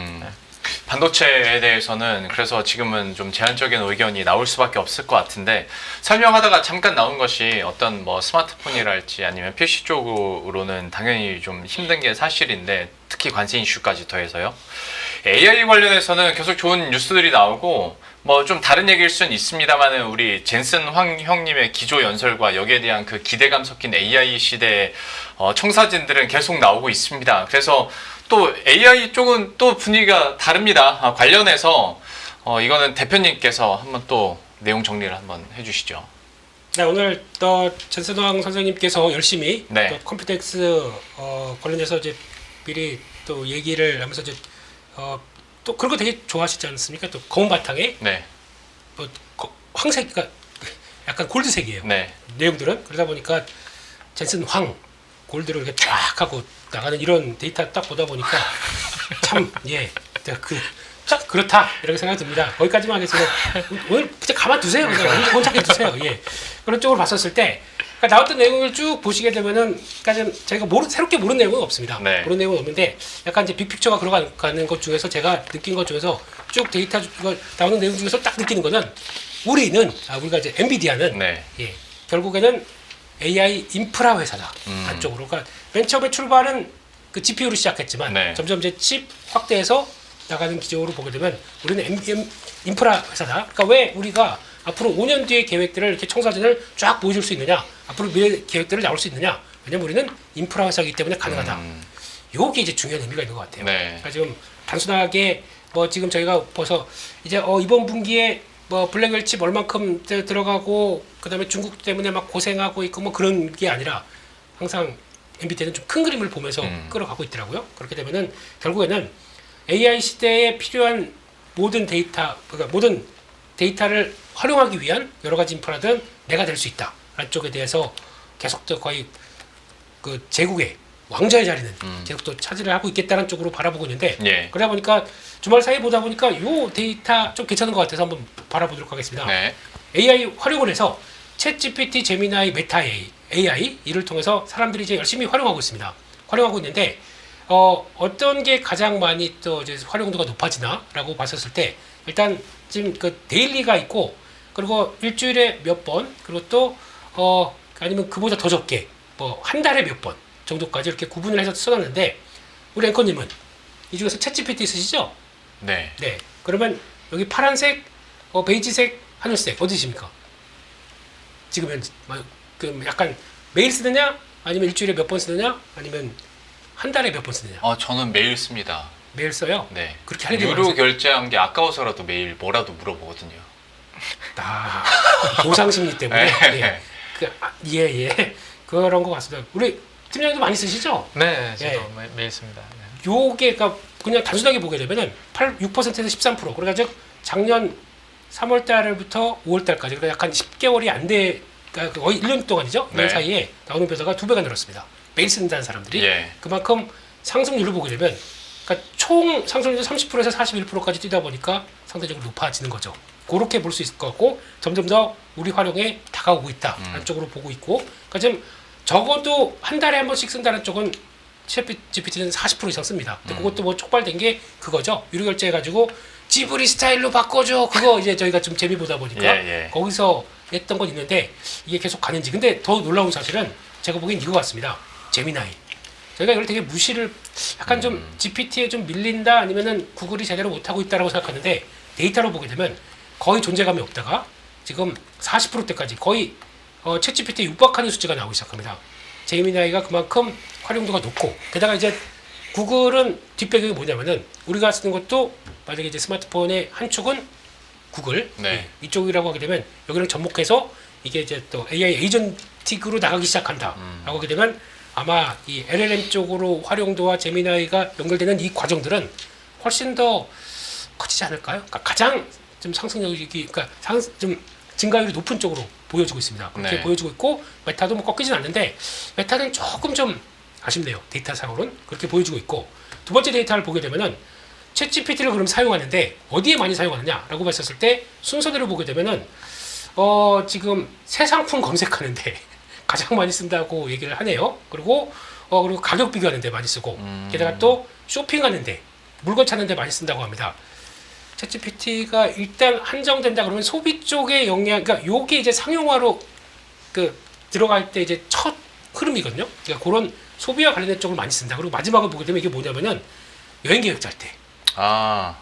반도체에 대해서는 그래서 지금은 좀 제한적인 의견이 나올 수밖에 없을 것 같은데 설명하다가 잠깐 나온 것이 어떤 뭐 스마트폰이랄지 아니면 PC 쪽으로는 당연히 좀 힘든 게 사실인데 특히 관세 이슈까지 더해서요. AI 관련해서는 계속 좋은 뉴스들이 나오고 뭐 좀 다른 얘기일 수는 있습니다만은 우리 젠슨 황 형님의 기조 연설과 여기에 대한 그 기대감 섞인 AI 시대의 청사진들은 계속 나오고 있습니다. 그래서 또 AI 쪽은 또 분위기가 다릅니다. 관련해서 이거는 대표님께서 한번 또 내용 정리를 한번 해주시죠. 네, 오늘 또 전선왕 선생님께서 열심히 또 컴퓨텍스 관련해서 이제 미리 또 얘기를 하면서 이제 또 그런 거 되게 좋아하시지 않습니까? 또 검은 바탕에 뭐 황색, 그러니까 약간 골드색이에요. 내용들은 그러다 보니까 젠슨 황 골드를 이렇게 쫙 하고 나가는 이런 데이터 딱 보다 보니까 참 그렇다 이렇게 생각이 듭니다. 거기까지만 하겠습니다. 오늘 진짜 가만 두세요. 그냥 혼자게 두세요. 그런 쪽으로 봤었을 때 그러니까 나왔던 내용을 쭉 보시게 되면은 저희가 새롭게 모르는 내용은 없습니다. 모르는 내용은 없는데 약간 이제 빅픽처가 들어가는 것 중에서 제가 느낀 것 중에서 쭉 데이터 나오는 내용 중에서 딱 느끼는 거는 우리가 이제 엔비디아는 결국에는 AI 인프라 회사다 한쪽으로. 그러니까 맨 처음에 출발은 그 GPU로 시작했지만 점점 이제 칩 확대해서 나가는 기조로 보게 되면 우리는 인프라 회사다. 그러니까 왜 우리가 앞으로 5년 뒤의 계획들을 이렇게 청사진을 쫙 보여줄 수 있느냐, 앞으로 미래 계획들을 나올 수 있느냐. 왜냐면 우리는 인프라 회사이기 때문에 가능하다. 요게 이제 중요한 의미가 있는 것 같아요. 그러니까 지금 단순하게 뭐 지금 저희가 벌써 이제 이번 분기에 뭐 블랙웰 칩 얼만큼 들어가고 그다음에 중국 때문에 막 고생하고 있고 뭐 그런 게 아니라 항상 엔비디아는 좀 큰 그림을 보면서 끌어가고 있더라고요. 그렇게 되면은 결국에는 AI 시대에 필요한 모든 데이터를 활용하기 위한 여러 가지 인프라든 내가 될 수 있다라는 쪽에 대해서 계속 또 거의 그 제국의 왕자의 자리는 계속 또 차지를 하고 있겠다는 쪽으로 바라보고 있는데 그러다 보니까 주말 사이에 보다 보니까 요 데이터 좀 괜찮은 것 같아서 한번 바라보도록 하겠습니다. AI 활용을 해서 챗 GPT, 제미나이, 메타 AI 이를 통해서 사람들이 이제 열심히 활용하고 있습니다. 활용하고 있는데 어떤 게 가장 많이 또 이제 활용도가 높아지나라고 봤었을 때 일단 지금 그 데일리가 있고 그리고 일주일에 몇 번 그리고 또 아니면 그보다 더 적게 뭐 한 달에 몇 번 정도까지 이렇게 구분을 해서 써놨는데 우리 앵커님은 이 중에서 챗 GPT 쓰시죠? 네. 그러면 여기 파란색, 베이지색, 하늘색 어디십니까? 지금 현재 그 약간 매일 쓰느냐 아니면 일주일에 몇 번 쓰느냐 아니면 한 달에 몇 번 쓰느냐. 저는 매일 씁니다. 매일 써요. 네. 그렇게 할 일이 유료 많으세요? 결제한 게 아까워서라도 매일 뭐라도 물어보거든요. 보상 심리 때문에. 네. 예. 예. 그런 것 같습니다. 우리 팀장님도 많이 쓰시죠? 네, 저도 예. 매일 씁니다. 네. 요게 그러니까 그냥 단순하게 보게 되면은 6%에서 13%. 그러니까 즉 작년 3월 달부터 5월 달까지 그러니까 약간 10개월이 안 돼. 그러니까 거의 1년 동안이죠. 1년 네. 사이에 나오는 변화가 2배가 늘었습니다. 매일 쓴다는 사람들이. 예. 그만큼 상승률을 보게 되면 그러니까 총 상승률이 30%에서 41%까지 뛰다 보니까 상대적으로 높아지는 거죠. 그렇게 볼 수 있을 것 같고 점점 더 우리 활용에 다가오고 있다. 라는 쪽으로 보고 있고 그러니까 지금 적어도 한 달에 한 번씩 쓴다는 쪽은 ChatGPT는 40% 이상 씁니다. 근데 그것도 뭐 촉발된 게 그거죠. 유료 결제해가지고 지브리 스타일로 바꿔줘. 그거 이제 저희가 좀 재미 보다 보니까 예. 거기서 했던 건 있는데 이게 계속 가는지. 근데 더 놀라운 사실은 제가 보기엔 이거 같습니다. 제미나이. 저희가 이걸 되게 무시를 약간 좀 GPT에 좀 밀린다 아니면은 구글이 제대로 못하고 있다라고 생각하는데 데이터로 보게 되면 거의 존재감이 없다가 지금 40%대까지 거의 챗GPT에 육박하는 수치가 나오기 시작합니다. 제미나이가 그만큼 활용도가 높고 게다가 이제 구글은 뒷배경이 뭐냐면은 우리가 쓰는 것도 만약에 이제 스마트폰의 한 축은 구글 네. 이쪽이라고 하게 되면 여기를 접목해서 이게 이제 또 AI 에이전틱으로 나가기 시작한다 라고 하게 되면 아마 이 LLM 쪽으로 활용도와 제미나이가 연결되는 이 과정들은 훨씬 더 커지지 않을까요? 그러니까 가장 좀 상승력이 그러니까 좀 증가율이 높은 쪽으로 보여지고 있습니다. 그렇게 네. 보여지고 있고 메타도 뭐 꺾이진 않는데 메타는 조금 좀 아쉽네요. 데이터상으로는 그렇게 보여지고 있고 두 번째 데이터를 보게 되면은 챗GPT를 그럼 사용하는데 어디에 많이 사용하느냐라고 봤었을 때 순서대로 보게 되면은 지금 새 상품 검색하는데 가장 많이 쓴다고 얘기를 하네요. 그리고 가격 비교하는데 많이 쓰고 게다가 또 쇼핑하는데 물건 찾는데 많이 쓴다고 합니다. 챗GPT가 일단 한정된다 그러면 소비 쪽의 영향, 그러니까 요게 이제 상용화로 들어갈 때 이제 첫 흐름이거든요. 그러니까 그런 소비와 관련된 쪽을 많이 쓴다. 그리고 마지막을 보게 되면 이게 뭐냐면은 여행 계획 짤 때.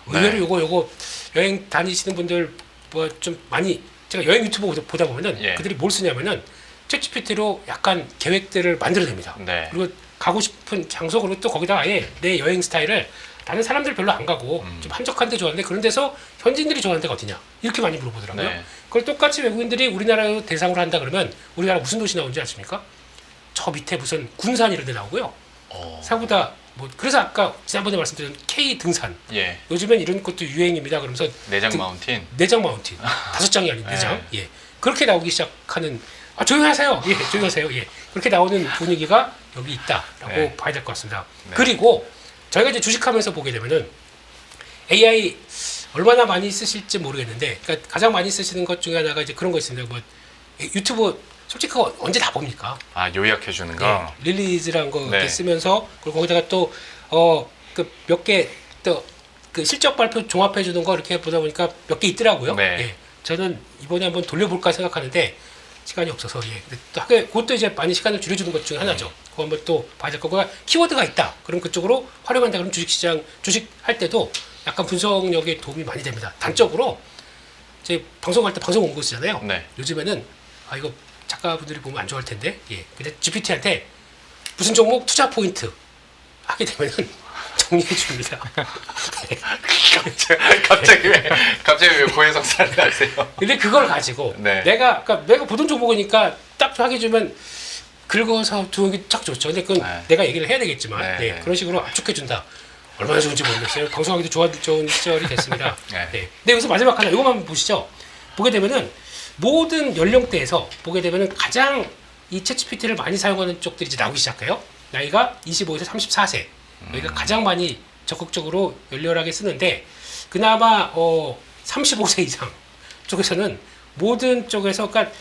의외로 요거 여행 다니시는 분들 뭐 좀 많이 제가 여행 유튜브 보다 보면은 예. 그들이 뭘 쓰냐면은 챗GPT로 약간 계획들을 만들어냅니다. 네. 그리고 가고 싶은 장소 그리고 또 거기다 아예 내 여행 스타일을 다른 사람들 별로 안 가고 좀 한적한 데 좋아하는데 그런 데서 현지인들이 좋아하는 데가 어디냐 이렇게 많이 물어보더라고요. 네. 그걸 똑같이 외국인들이 우리나라로 대상으로 한다 그러면 우리나라 무슨 도시 나오는지 아십니까? 저 밑에 무슨 군산 이런 데 나오고요. 생각보다 뭐 그래서 아까 지난번에 말씀드린 K 등산 예. 요즘엔 이런 것도 유행입니다. 그러면서 내장 마운틴. 내장 마운틴 5장이 아닌 내장 예 그렇게 나오기 시작하는 조용하세요 예 조용하세요 예 그렇게 나오는 분위기가 여기 있다라고 네. 봐야 될 것 같습니다. 네. 그리고 저희가 이제 주식하면서 보게 되면은 AI 얼마나 많이 쓰실지 모르겠는데 그러니까 가장 많이 쓰시는 것 중에 하나가 이제 그런 거 있습니다. 뭐 유튜브 솔직히 그거 언제 다 봅니까? 요약해 주는 거. 예, 릴리즈라는 거 네. 이렇게 쓰면서 그리고 거기다가 또 몇 개 또 그 실적 발표 종합해 주는 거 이렇게 보다 보니까 몇 개 있더라고요. 네. 예, 저는 이번에 한번 돌려볼까 생각하는데 시간이 없어서 예. 근데 또 그것도 이제 많이 시간을 줄여주는 것 중에 하나죠. 그거 한번 또 봐야 될 거고 키워드가 있다. 그럼 그쪽으로 활용한다. 그럼 주식시장 주식 할 때도 약간 분석력에 도움이 많이 됩니다. 단적으로 제 방송할 때 방송 원고 쓰잖아요. 네. 요즘에는 이거 작가분들이 보면 안 좋아할 텐데 예. 근데 GPT한테 무슨 종목 투자 포인트 하게 되면은 정리해 줍니다. 갑자기 왜 고해성사를 하세요? 근데 그걸 가지고 네. 내가 보던 종목이니까 딱 하게 주면 긁어서 두기 딱 좋죠. 근데 그건 네. 내가 얘기를 해야 되겠지만 네, 네, 네. 그런 식으로 압축해 준다. 얼마나 좋은지 모르겠어요. 방송하기도 좋은 시절이 됐습니다. 네. 네. 근데 여기서 마지막 하나 이거만 한번 보시죠. 보게 되면은 모든 연령대에서 보게 되면은 가장 이 챗GPT를 많이 사용하는 쪽들이 이제 나오기 시작해요. 나이가 25에서 34세. 여기가 가장 많이 적극적으로 열렬하게 쓰는데 그나마 35세 이상 쪽에서는 모든 쪽에서 그러니까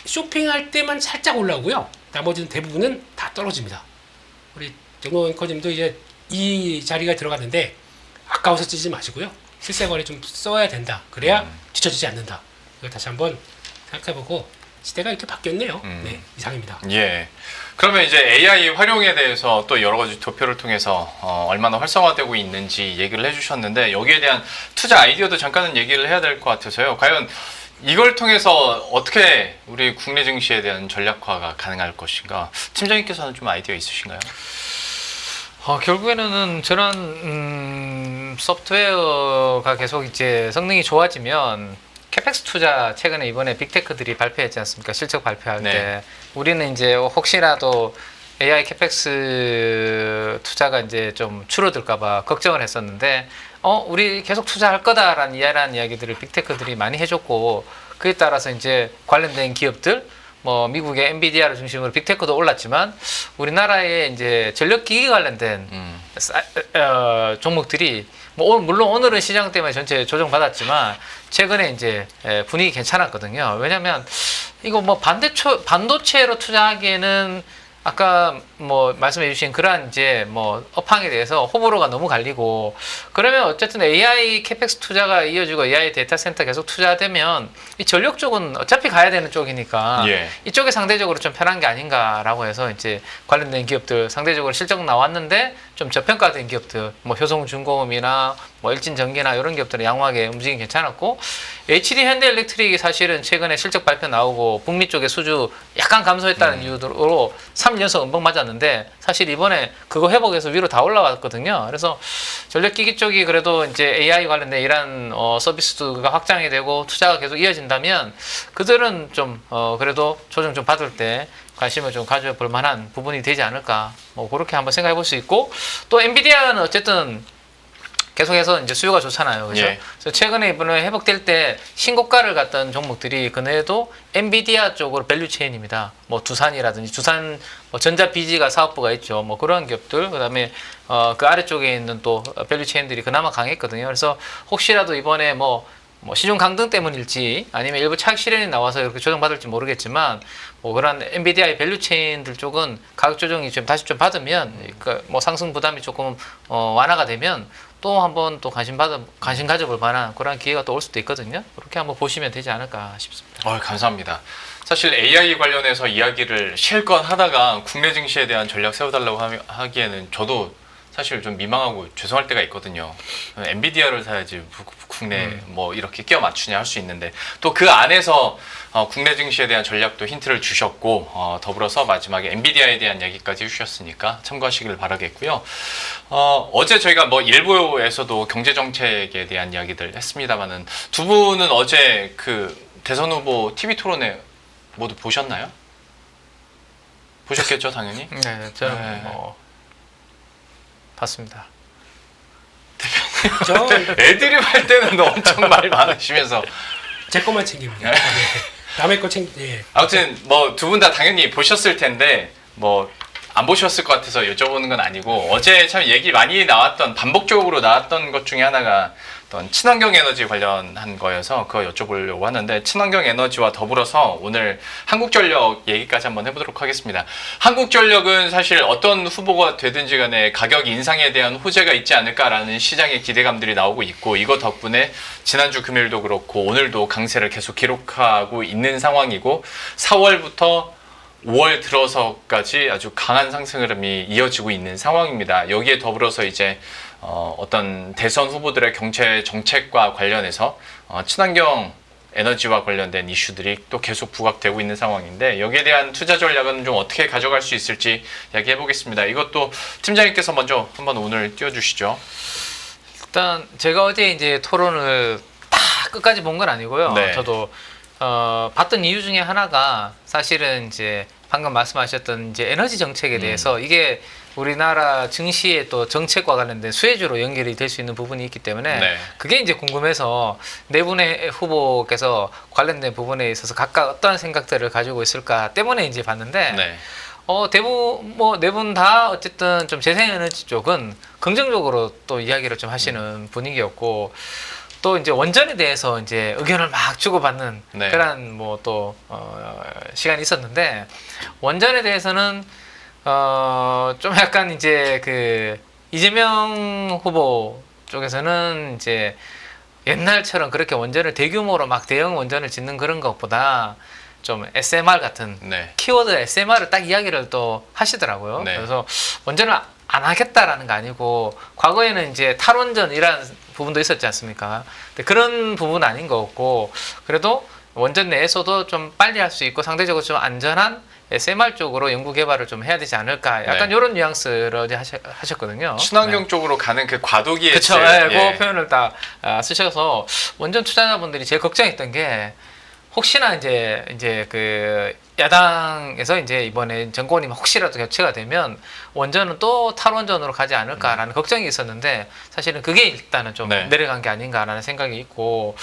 쇼핑할 때만 살짝 올라오고요. 나머지는 대부분은 다 떨어집니다. 우리 정노 앵커님도 이제 이 자리가 들어갔는데 아까워서 쓰지 마시고요. 실생활에 좀 써야 된다. 그래야 뒤처지지 않는다. 이거 다시 한번 생각해보고 시대가 이렇게 바뀌었네요. 네, 이상입니다. 예. 그러면 이제 AI 활용에 대해서 또 여러 가지 도표를 통해서 얼마나 활성화되고 있는지 얘기를 해주셨는데 여기에 대한 투자 아이디어도 잠깐은 얘기를 해야 될 것 같아서요. 과연 이걸 통해서 어떻게 우리 국내 증시에 대한 전략화가 가능할 것인가? 팀장님께서는 좀 아이디어 있으신가요? 결국에는 저런 소프트웨어가 계속 이제 성능이 좋아지면 캐펙스 투자 최근에 이번에 빅테크들이 발표했지 않습니까? 실적 발표할 네. 때 우리는 이제 혹시라도 AI 캐펙스 투자가 이제 좀 줄어들까봐 걱정을 했었는데 우리 계속 투자할 거다라는 이야기들을 빅테크들이 많이 해줬고 그에 따라서 이제 관련된 기업들 뭐 미국의 엔비디아를 중심으로 빅테크도 올랐지만 우리나라의 이제 전력기기 관련된 종목들이 물론 오늘은 시장 때문에 전체 조정받았지만 최근에 이제 분위기 괜찮았거든요. 왜냐하면 이거 뭐 반도체로 투자하기에는 아까 뭐 말씀해 주신 그러한 이제 뭐 업황에 대해서 호불호가 너무 갈리고 그러면 어쨌든 AI 캐펙스 투자가 이어지고 AI 데이터 센터 계속 투자되면 이 전력 쪽은 어차피 가야 되는 쪽이니까 예. 이쪽에 상대적으로 좀 편한 게 아닌가라고 해서 이제 관련된 기업들 상대적으로 실적 나왔는데 좀 저평가된 기업들 뭐 효성중공업이나 뭐 일진전기나 이런 기업들은 양호하게 움직임 괜찮았고 HD 현대일렉트릭이 사실은 최근에 실적 발표 나오고 북미 쪽의 수주 약간 감소했다는 이유로 3연속 음봉 맞았는데 사실 이번에 그거 회복해서 위로 다 올라왔거든요. 그래서 전력기기 쪽이 그래도 이제 AI 관련된 이런 서비스가 확장이 되고 투자가 계속 이어진다면 그들은 좀 그래도 조정 좀 받을 때 관심을 좀 가져볼 만한 부분이 되지 않을까 뭐 그렇게 한번 생각해 볼 수 있고 또 엔비디아는 어쨌든 계속해서 이제 수요가 좋잖아요. 그죠? 예. 그래서 최근에 이번에 회복될 때 신고가를 갔던 종목들이 그내에도 엔비디아 쪽으로 밸류체인입니다. 뭐 두산이라든지 두산 뭐 전자비지가 사업부가 있죠. 뭐 그런 기업들 그다음에 그 아래쪽에 있는 또 밸류체인들이 그나마 강했거든요. 그래서 혹시라도 이번에 뭐 시중 강등 때문일지 아니면 일부 차익 실현이 나와서 이렇게 조정받을지 모르겠지만 뭐 그런 엔비디아의 밸류체인들 쪽은 가격 조정이 좀 다시 좀 받으면 그 뭐 상승 부담이 조금 완화가 되면 또 한번 또 관심 가져볼 만한 그런 기회가 또 올 수도 있거든요. 그렇게 한번 보시면 되지 않을까 싶습니다. 감사합니다. 사실 AI 관련해서 이야기를 실컷 하다가 국내 증시에 대한 전략 세워달라고 하기에는 저도 사실 좀 민망하고 죄송할 때가 있거든요. 엔비디아를 사야지 국내 뭐 이렇게 끼워 맞추냐 할 수 있는데 또 그 안에서 국내 증시에 대한 전략도 힌트를 주셨고 더불어서 마지막에 엔비디아에 대한 얘기까지 해주셨으니까 참고하시길 바라겠고요. 어제 저희가 뭐 일부에서도 경제 정책에 대한 이야기들 했습니다만은 두 분은 어제 그 대선 후보 TV 토론회 모두 보셨나요? 보셨겠죠, 당연히. 네, 저는 네. 봤습니다. 저 애드립 할 때는 엄청 말 많으시면서 제 것만 챙깁니다. 네. 남의 거 예. 아무튼 뭐 두 분 다 당연히 보셨을 텐데 뭐 안 보셨을 것 같아서 여쭤보는 건 아니고 어제 참 얘기 많이 나왔던 반복적으로 나왔던 것 중에 하나가 어떤 친환경 에너지 관련한 거여서 그거 여쭤보려고 하는데 친환경 에너지와 더불어서 오늘 한국전력 얘기까지 한번 해보도록 하겠습니다. 한국전력은 사실 어떤 후보가 되든지 간에 가격 인상에 대한 호재가 있지 않을까라는 시장의 기대감들이 나오고 있고 이거 덕분에 지난주 금요일도 그렇고 오늘도 강세를 계속 기록하고 있는 상황이고 4월부터 5월 들어서까지 아주 강한 상승 흐름이 이어지고 있는 상황입니다. 여기에 더불어서 이제 어떤 대선 후보들의 경제 정책과 관련해서 친환경 에너지와 관련된 이슈들이 또 계속 부각되고 있는 상황인데 여기에 대한 투자 전략은 좀 어떻게 가져갈 수 있을지 이야기해 보겠습니다. 이것도 팀장님께서 먼저 한번 오늘 띄워주시죠. 일단 제가 어제 이제 토론을 다 끝까지 본 건 아니고요. 네. 저도 봤던 이유 중에 하나가 사실은 이제 방금 말씀하셨던 이제 에너지 정책에 대해서 이게 우리나라 증시의 또 정책과 관련된 수혜주로 연결이 될 수 있는 부분이 있기 때문에 네. 그게 이제 궁금해서 네 분의 후보께서 관련된 부분에 있어서 각각 어떠한 생각들을 가지고 있을까 때문에 이제 봤는데 네. 대부분 뭐 네 분 다 어쨌든 좀 재생에너지 쪽은 긍정적으로 또 이야기를 좀 하시는 분위기였고 또 이제 원전에 대해서 이제 의견을 막 주고받는 네. 그런 뭐 또 시간이 있었는데 원전에 대해서는 좀 약간 이제 그 이재명 후보 쪽에서는 이제 옛날처럼 그렇게 원전을 대규모로 막 대형 원전을 짓는 그런 것보다 좀 SMR 같은 네. 키워드 SMR을 딱 이야기를 또 하시더라고요. 네. 그래서 원전을 안 하겠다라는 거 아니고 과거에는 이제 탈원전이라는 부분도 있었지 않습니까? 근데 그런 부분은 아닌 것 같고 그래도 원전 내에서도 좀 빨리 할 수 있고 상대적으로 좀 안전한 SMR 쪽으로 연구 개발을 좀 해야 되지 않을까. 약간 네. 이런 뉘앙스를 어제 하셨거든요. 친환경 쪽으로 가는 그 과도기의 그렇죠. 질. 네, 예. 그 표현을 딱 쓰셔서 원전 투자자분들이 제일 걱정했던 게 혹시나 이제 그 야당에서 이제 이번에 정권이 혹시라도 교체가 되면 원전은 또 탈원전으로 가지 않을까라는 걱정이 있었는데 사실은 그게 일단은 좀 네. 내려간 게 아닌가라는 생각이 있고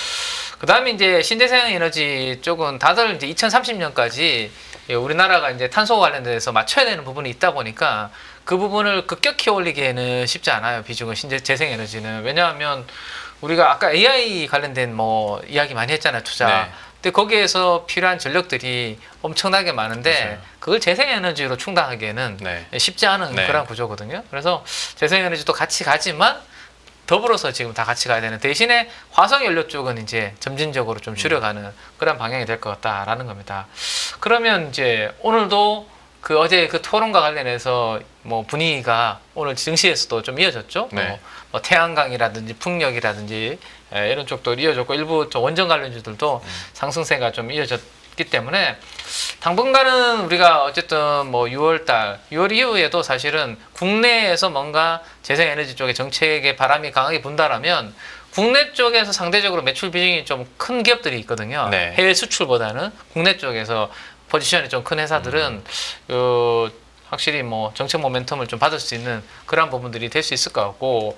그다음에 이제 신재생 에너지 쪽은 다들 이제 2030년까지 우리나라가 이제 탄소 관련돼서 맞춰야 되는 부분이 있다 보니까 그 부분을 급격히 올리기에는 쉽지 않아요. 비중은 재생 에너지는 왜냐하면 우리가 아까 AI 관련된 뭐 이야기 많이 했잖아요. 투자. 네. 근데 거기에서 필요한 전력들이 엄청나게 많은데 맞아요. 그걸 재생에너지로 충당하기에는 네. 쉽지 않은 네. 그런 구조거든요. 그래서 재생에너지도 같이 가지만 더불어서 지금 다 같이 가야 되는 대신에 화석연료 쪽은 이제 점진적으로 좀 줄여가는 그런 방향이 될 것 같다라는 겁니다. 그러면 이제 오늘도 그 어제 그 토론과 관련해서 뭐 분위기가 오늘 증시에서도 좀 이어졌죠. 네. 뭐 태양광이라든지 풍력이라든지 이런 쪽도 이어졌고 일부 좀 원전 관련주들도 상승세가 좀 이어졌기 때문에 당분간은 우리가 어쨌든 뭐 6월 이후에도 사실은 국내에서 뭔가 재생에너지 쪽에 정책의 바람이 강하게 분다라면 국내 쪽에서 상대적으로 매출 비중이 좀 큰 기업들이 있거든요. 네. 해외 수출보다는 국내 쪽에서 포지션이 좀 큰 회사들은 확실히 뭐 정책 모멘텀을 좀 받을 수 있는 그런 부분들이 될 수 있을 것 같고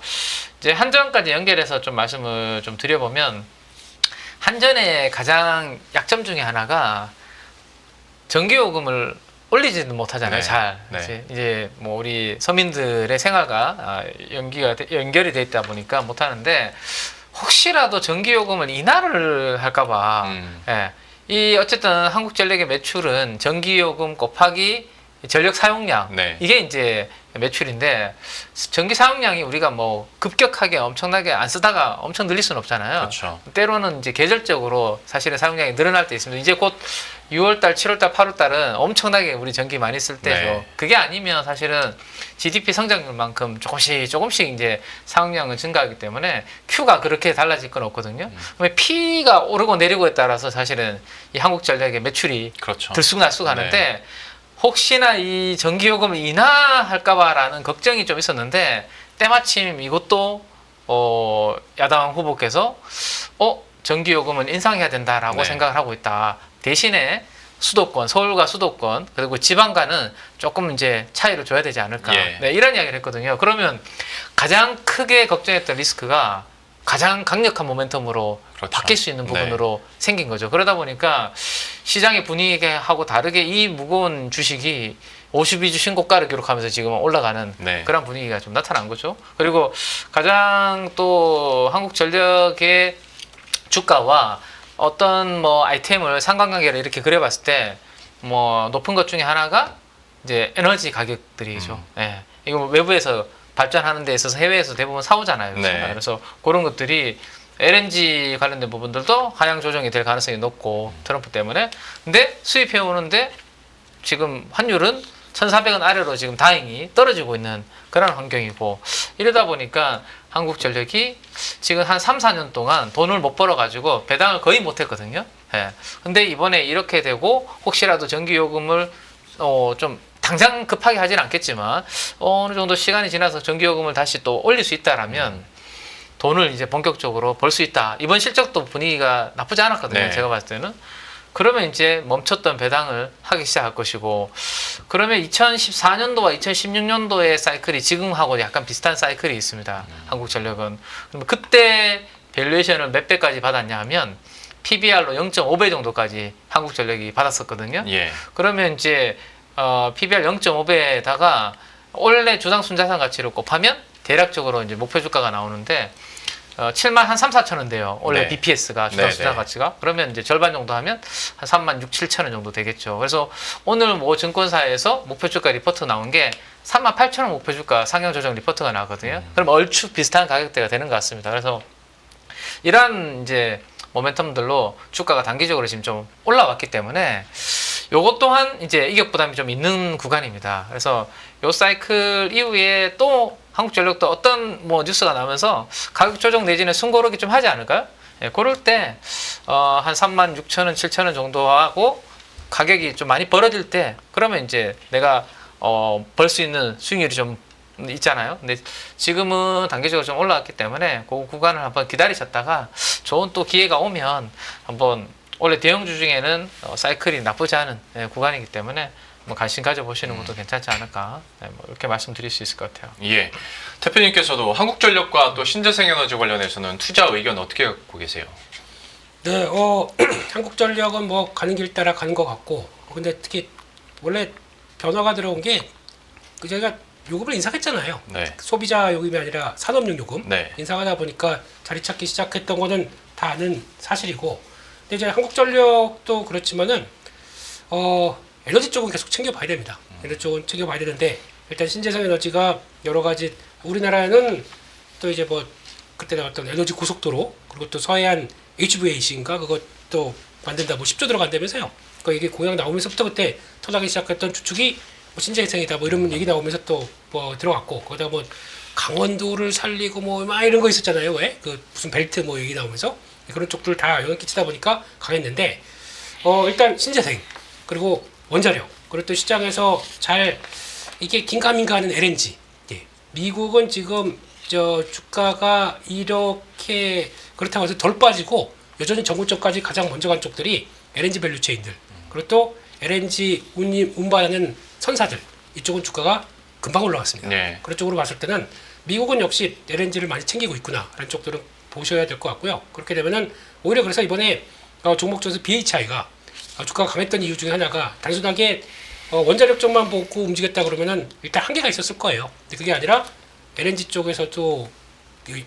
이제 한전까지 연결해서 좀 말씀을 좀 드려보면 한전의 가장 약점 중에 하나가 전기요금을 올리지는 못하잖아요. 네. 잘 네. 이제 뭐 우리 서민들의 생활과 연결이 돼 있다 보니까 못하는데 혹시라도 전기요금을 인하를 할까봐 예. 이 어쨌든 한국전력의 매출은 전기요금 곱하기 전력 사용량 네. 이게 이제 매출인데 전기 사용량이 우리가 뭐 급격하게 엄청나게 안 쓰다가 엄청 늘릴 수는 없잖아요. 그렇죠. 때로는 이제 계절적으로 사실은 사용량이 늘어날 때 있습니다. 이제 곧 6월달, 7월달, 8월달은 엄청나게 우리 전기 많이 쓸 때죠. 네. 그게 아니면 사실은 GDP 성장률만큼 조금씩 이제 사용량은 증가하기 때문에 Q가 그렇게 달라질 건 없거든요. 그러면 P가 오르고 내리고에 따라서 사실은 이 한국전력의 매출이 그렇죠. 들쑥날쑥 하는데 혹시나 이 전기요금을 인하할까봐라는 걱정이 좀 있었는데 때마침 이것도 야당 후보께서 전기요금은 인상해야 된다라고 네. 생각을 하고 있다. 대신에 수도권, 서울과 수도권 그리고 지방과는 조금 이제 차이를 줘야 되지 않을까. 예. 네, 이런 이야기를 했거든요. 그러면 가장 크게 걱정했던 리스크가 가장 강력한 모멘텀으로 그렇죠. 바뀔 수 있는 부분으로 생긴 거죠. 그러다 보니까 시장의 분위기하고 다르게 이 무거운 주식이 52주 신고가를 기록하면서 지금 올라가는 네. 그런 분위기가 좀 나타난 거죠. 그리고 가장 또 한국전력의 주가와 어떤 뭐 아이템을 상관관계를 이렇게 그려봤을 때 뭐 높은 것 중에 하나가 이제 에너지 가격들이죠. 예. 이거 외부에서 발전하는 데 있어서 해외에서 대부분 사오잖아요. 네. 그래서 그런 것들이 LNG 관련된 부분들도 하향 조정이 될 가능성이 높고 트럼프 때문에 근데 수입해 오는데 지금 환율은 1,400원 아래로 지금 다행히 떨어지고 있는 그런 환경이고 이러다 보니까 한국전력이 지금 한 3, 4년 동안 돈을 못 벌어 가지고 배당을 거의 못 했거든요. 예. 근데 이번에 이렇게 되고 혹시라도 전기요금을 좀 당장 급하게 하진 않겠지만 어느 정도 시간이 지나서 전기요금을 다시 또 올릴 수 있다라면 돈을 이제 본격적으로 벌 수 있다. 이번 실적도 분위기가 나쁘지 않았거든요. 네. 제가 봤을 때는. 그러면 이제 멈췄던 배당을 하기 시작할 것이고 그러면 2014년도와 2016년도의 사이클이 지금하고 약간 비슷한 사이클이 있습니다. 한국전력은. 그럼 그때 밸류에이션을 몇 배까지 받았냐 하면 PBR로 0.5배 정도까지 한국전력이 받았었거든요. 예. 그러면 이제 PBR 0.5배에다가 원래 주당 순자산 가치를 곱하면 대략적으로 이제 목표 주가가 나오는데 7만 한 3, 4천 원 돼요. 원래 네. BPS가 주당 네, 순자산 네. 가치가. 그러면 이제 절반 정도 하면 한 3만 6, 7천 원 정도 되겠죠. 그래서 오늘 뭐 증권사에서 목표 주가 리포트 나온 게 3만 8천 원 목표 주가 상향 조정 리포트가 나왔거든요. 그럼 얼추 비슷한 가격대가 되는 것 같습니다. 그래서 이러한 이제 모멘텀들로 주가가 단기적으로 지금 좀 올라왔기 때문에 요것 또한 이제 이격 부담이 좀 있는 구간입니다. 그래서 요 사이클 이후에 또 한국전력도 어떤 뭐 뉴스가 나면서 가격 조정 내지는 숨고르기 좀 하지 않을까요? 그럴 때 한 36,000원, 7,000원 정도 하고 가격이 좀 많이 벌어질 때 그러면 이제 내가 벌 수 있는 수익률이 좀 있잖아요. 근데 지금은 단계적으로 좀 올라왔기 때문에 그 구간을 한번 기다리셨다가 좋은 또 기회가 오면 한번 원래 대형주 중에는 사이클이 나쁘지 않은 구간이기 때문에 뭐 관심 가져보시는 것도 괜찮지 않을까 뭐 이렇게 말씀드릴 수 있을 것 같아요. 예. 대표님께서도 한국전력과 또 신재생에너지 관련해서는 투자 의견 어떻게 갖고 계세요? 네, 한국전력은 뭐 가는 길 따라 가는 것 같고, 근데 특히 원래 변화가 들어온 게 저희가 요금을 인상했잖아요. 네. 소비자 요금이 아니라 산업용 요금 네. 인상하다 보니까 자리 찾기 시작했던 거는 다 아는 사실이고, 근데 이제 한국전력도 그렇지만은 에너지 쪽은 계속 챙겨봐야 됩니다. 에너지 쪽은 챙겨봐야 되는데 일단 신재생 에너지가 여러 가지 우리나라는 또 이제 뭐 그때 나왔던 에너지 고속도로 그리고 또 서해안 HVAC인가 그것도 만든다 뭐 10조 들어간다면서요. 그 이게 공약 나오면서부터 그때 터나기 시작했던 주축이 뭐 신재생이다 뭐 이런 얘기 나오면서 또 뭐 들어갔고 거기다 뭐 강원도를 살리고 뭐 막 이런 거 있었잖아요. 왜? 그 무슨 벨트 뭐 얘기 나오면서 그런 쪽들 다 영향 끼치다 보니까 강했는데 일단 신재생 그리고 원자력 그리고 또 시장에서 잘 이게 긴가민가하는 LNG 예. 미국은 지금 저 주가가 이렇게 그렇다고 해서 덜 빠지고 여전히 정고점까지 가장 먼저 간 쪽들이 LNG 밸류체인들 그리고 또 LNG 운반하는 선사들 이쪽은 주가가 금방 올라왔습니다. 네. 그런 쪽으로 봤을 때는 미국은 역시 LNG를 많이 챙기고 있구나라는 쪽들은 보셔야 될 것 같고요. 그렇게 되면은 오히려 그래서 이번에 종목 중에서 BHI가 주가가 강했던 이유 중에 하나가 단순하게 원자력 쪽만 보고 움직였다 그러면은 일단 한계가 있었을 거예요. 근데 그게 아니라 LNG 쪽에서도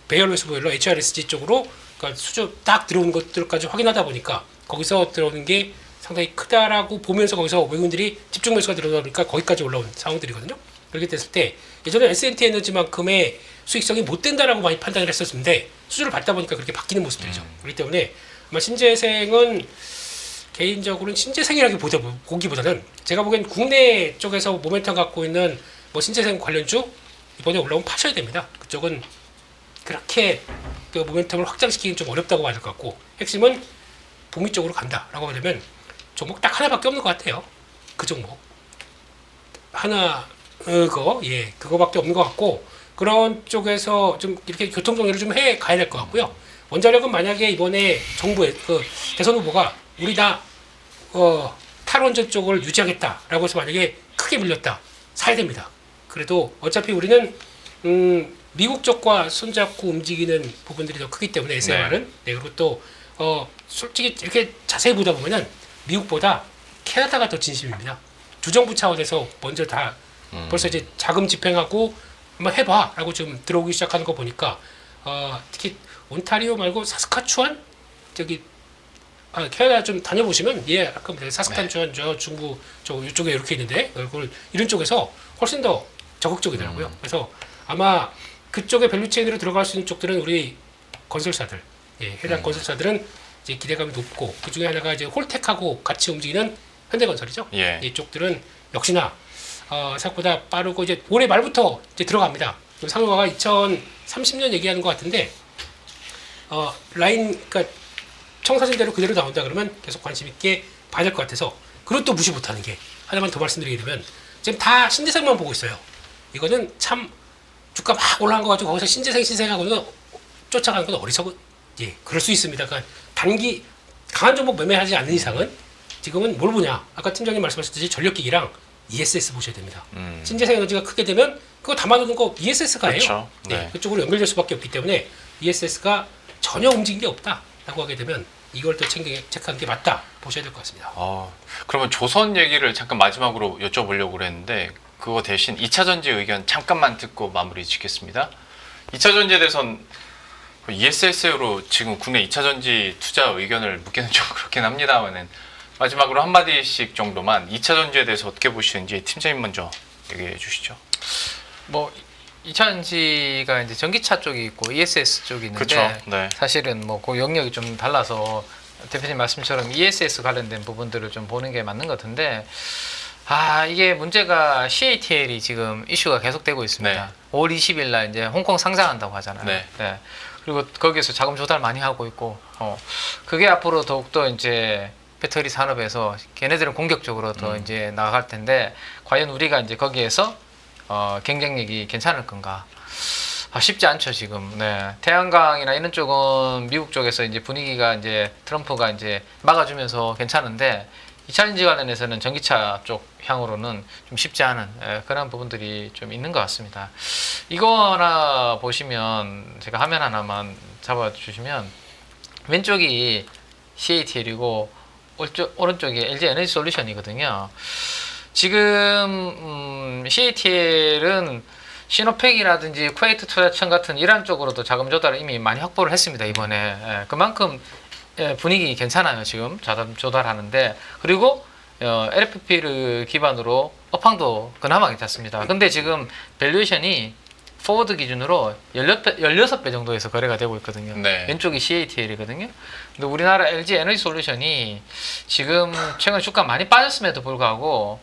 베이얼로스 보일러 HRSG 쪽으로 그러니까 수주 딱 들어온 것들까지 확인하다 보니까 거기서 들어오는 게 상당히 크다라고 보면서 거기서 외국인들이 집중 매수가 들어오다 보니까 거기까지 올라온 상황들이거든요. 그렇게 됐을 때 예전에 S&T 에너지만큼의 수익성이 못 된다라고 많이 판단을 했었는데 수주를 받다 보니까 그렇게 바뀌는 모습들이죠. 그렇기 때문에 아마 신재생은 개인적으로는 신재생이라기보다는 제가 보기엔 국내 쪽에서 모멘텀 갖고 있는 뭐 신재생 관련주 이번에 올라오면 파셔야 됩니다. 그쪽은 그렇게 그 모멘텀을 확장시키기는 좀 어렵다고 봐야 될 것 같고 핵심은 북미 쪽으로 간다라고 하면 종목 딱 하나밖에 없는 것 같아요. 그 종목 하나 그거밖에 없는 것 같고 그런 쪽에서 좀 이렇게 교통 정리를 좀 해 가야 될 것 같고요. 원자력은 만약에 이번에 정부의 그 대선 후보가 우리 다 탈원전 쪽을 유지하겠다라고 해서 만약에 크게 밀렸다 사야 됩니다. 그래도 어차피 우리는 미국 쪽과 손잡고 움직이는 부분들이 더 크기 때문에 SMR은 네. 그리고 또 솔직히 이렇게 자세히 보다 보면은 미국보다 캐나다가 더 진심입니다. 주정부 차원에서 먼저 다 벌써 이제 자금 집행하고 한번 해봐라고 지금 들어오기 시작하는 거 보니까 특히 온타리오 말고 사스카추안 저기 캐나다 좀 다녀보시면 아까 사스카추안 저 중부 저 이쪽에 이렇게 있는데 그걸 이런 쪽에서 훨씬 더 적극적이더라고요. 그래서 아마 그쪽에 밸류체인으로 들어갈 수 있는 쪽들은 우리 건설사들 해당 건설사들은 이제 기대감이 높고 그 중에 하나가 이제 홀텍하고 같이 움직이는 현대건설이죠. 이쪽들은 역시나 생각보다 빠르고 이제 올해 말부터 이제 들어갑니다. 상용화가 2030년 얘기하는 것 같은데 라인 그러니까 청사진대로 그대로 나온다 그러면 계속 관심 있게 봐야 될 것 같아서 그리고 또 무시 못하는 게 하나만 더 말씀드리게 되면 지금 다 신재생만 보고 있어요. 이거는 참 주가 막 올라간 거 가지고 거기서 신재생하고는 쫓아가는 건 어리석은 그럴 수 있습니다. 그러니까 단기 강한 종목 매매하지 않는 이상은 지금은 뭘 보냐 아까 팀장님 말씀하셨듯이 전력기기랑 ESS 보셔야 됩니다. 신재생 에너지가 크게 되면 그거 담아두는 거 ESS가 해요. 그렇죠. 네. 그쪽으로 연결될 수밖에 없기 때문에 ESS가 전혀 움직인 게 없다라고 하게 되면 이걸 또 체크하는 게 맞다 보셔야 될 것 같습니다. 그러면 조선 얘기를 잠깐 마지막으로 여쭤보려고 그랬는데 그거 대신 2차 전지 의견 잠깐만 듣고 마무리 짓겠습니다. 2차 전지에 대해서는 ESS로 지금 국내 2차 전지 투자 의견을 묻기는 좀 그렇긴 합니다만은 마지막으로 한마디씩 정도만 2차 전지에 대해서 어떻게 보시는지 팀장님 먼저 얘기해 주시죠. 뭐 2차전지가 이제 전기차 쪽이 있고 ESS 쪽이 있는데 그쵸, 네. 사실은 뭐 그 영역이 좀 달라서 대표님 말씀처럼 ESS 관련된 부분들을 좀 보는 게 맞는 것 같은데 이게 문제가 CATL이 지금 이슈가 계속되고 있습니다. 네. 5월 20일 날 이제 홍콩 상장한다고 하잖아요. 네. 그리고 거기에서 자금 조달 많이 하고 있고, 그게 앞으로 더욱더 이제 배터리 산업에서 걔네들은 공격적으로 더 이제 나아갈 텐데, 과연 우리가 이제 거기에서 경쟁력이 괜찮을 건가? 쉽지 않죠, 지금. 네. 태양광이나 이런 쪽은 미국 쪽에서 이제 분위기가 이제 트럼프가 이제 막아주면서 괜찮은데, 2차 전지 관련해서는 전기차 쪽 향으로는 좀 쉽지 않은 그런 부분들이 좀 있는 것 같습니다. 이거 하나 보시면, 제가 화면 하나만 잡아주시면, 왼쪽이 CATL이고 오른쪽이 LG 에너지 솔루션이거든요. 지금 CATL은 시노팩이라든지 쿠웨이트 투자청 같은 이란 쪽으로도 자금 조달을 이미 많이 확보를 했습니다, 이번에. 그만큼 분위기 괜찮아요, 지금 자금 조달하는데. 그리고 LFP를 기반으로 업황도 그나마 괜찮습니다. 근데 지금 밸류에이션이 포워드 기준으로 16배 정도에서 거래가 되고 있거든요. 네. 왼쪽이 CATL이거든요. 근데 우리나라 LG 에너지 솔루션이 지금 최근 주가 많이 빠졌음에도 불구하고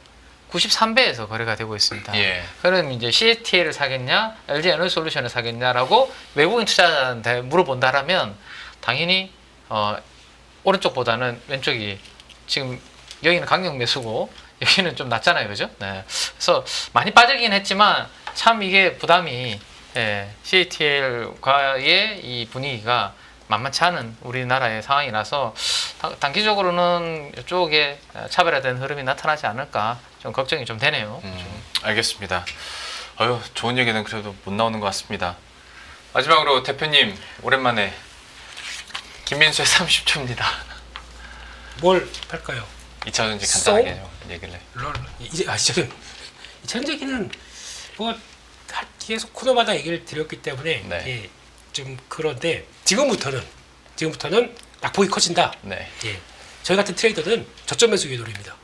93배에서 거래가 되고 있습니다. 예. 그럼 이제 CATL을 사겠냐, LG 에너지 솔루션을 사겠냐라고 외국인 투자자한테 물어본다라면 당연히 오른쪽보다는 왼쪽이, 지금 여기는 강력 매수고 여기는 좀 낮잖아요, 그죠? 네. 그래서 많이 빠지긴 했지만 참 이게 부담이, CATL과의 이 분위기가 만만치 않은 우리나라의 상황이라서 단기적으로는 이쪽에 차별화된 흐름이 나타나지 않을까 좀 걱정이 좀 되네요. 알겠습니다. 좋은 얘기는 그래도 못 나오는 것 같습니다. 마지막으로 대표님, 오랜만에 김민수의 30초입니다. 뭘 할까요? 2차 전지 간단하게 얘기를 해. 이제 지금 2차 전지는 뭐 계속 코너마다 얘기를 드렸기 때문에 네. 예, 좀 그런데 지금부터는 낙폭이 커진다. 네. 예, 저희 같은 트레이더는 저점 매수 유도입니다.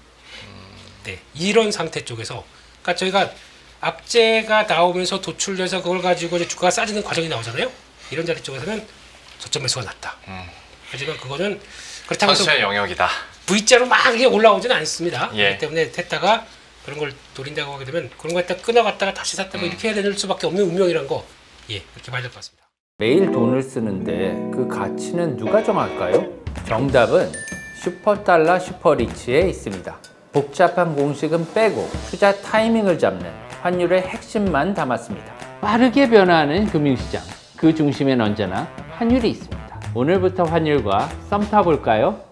네, 이런 상태 쪽에서, 그러니까 저희가 악재가 나오면서 도출돼서 그걸 가지고 이제 주가가 싸지는 과정이 나오잖아요. 이런 자리 쪽에서는 저점 매수가 낫다. 하지만 그거는 그렇다고 해서 선수의 영역이다. V자로 막 이게 올라오지는 않습니다. 예. 그렇기 때문에 했다가 그런 걸 노린다고 하게 되면 그런 거 했다 끊어갔다가 다시 샀다가 이렇게 해야 될 수밖에 없는 운명이란 거, 예, 그렇게 봐야 될 것 같습니다. 매일 돈을 쓰는데 그 가치는 누가 정할까요? 정답은 슈퍼달러 슈퍼리치에 있습니다. 복잡한 공식은 빼고 투자 타이밍을 잡는 환율의 핵심만 담았습니다. 빠르게 변화하는 금융시장, 그 중심엔 언제나 환율이 있습니다. 오늘부터 환율과 썸 타볼까요?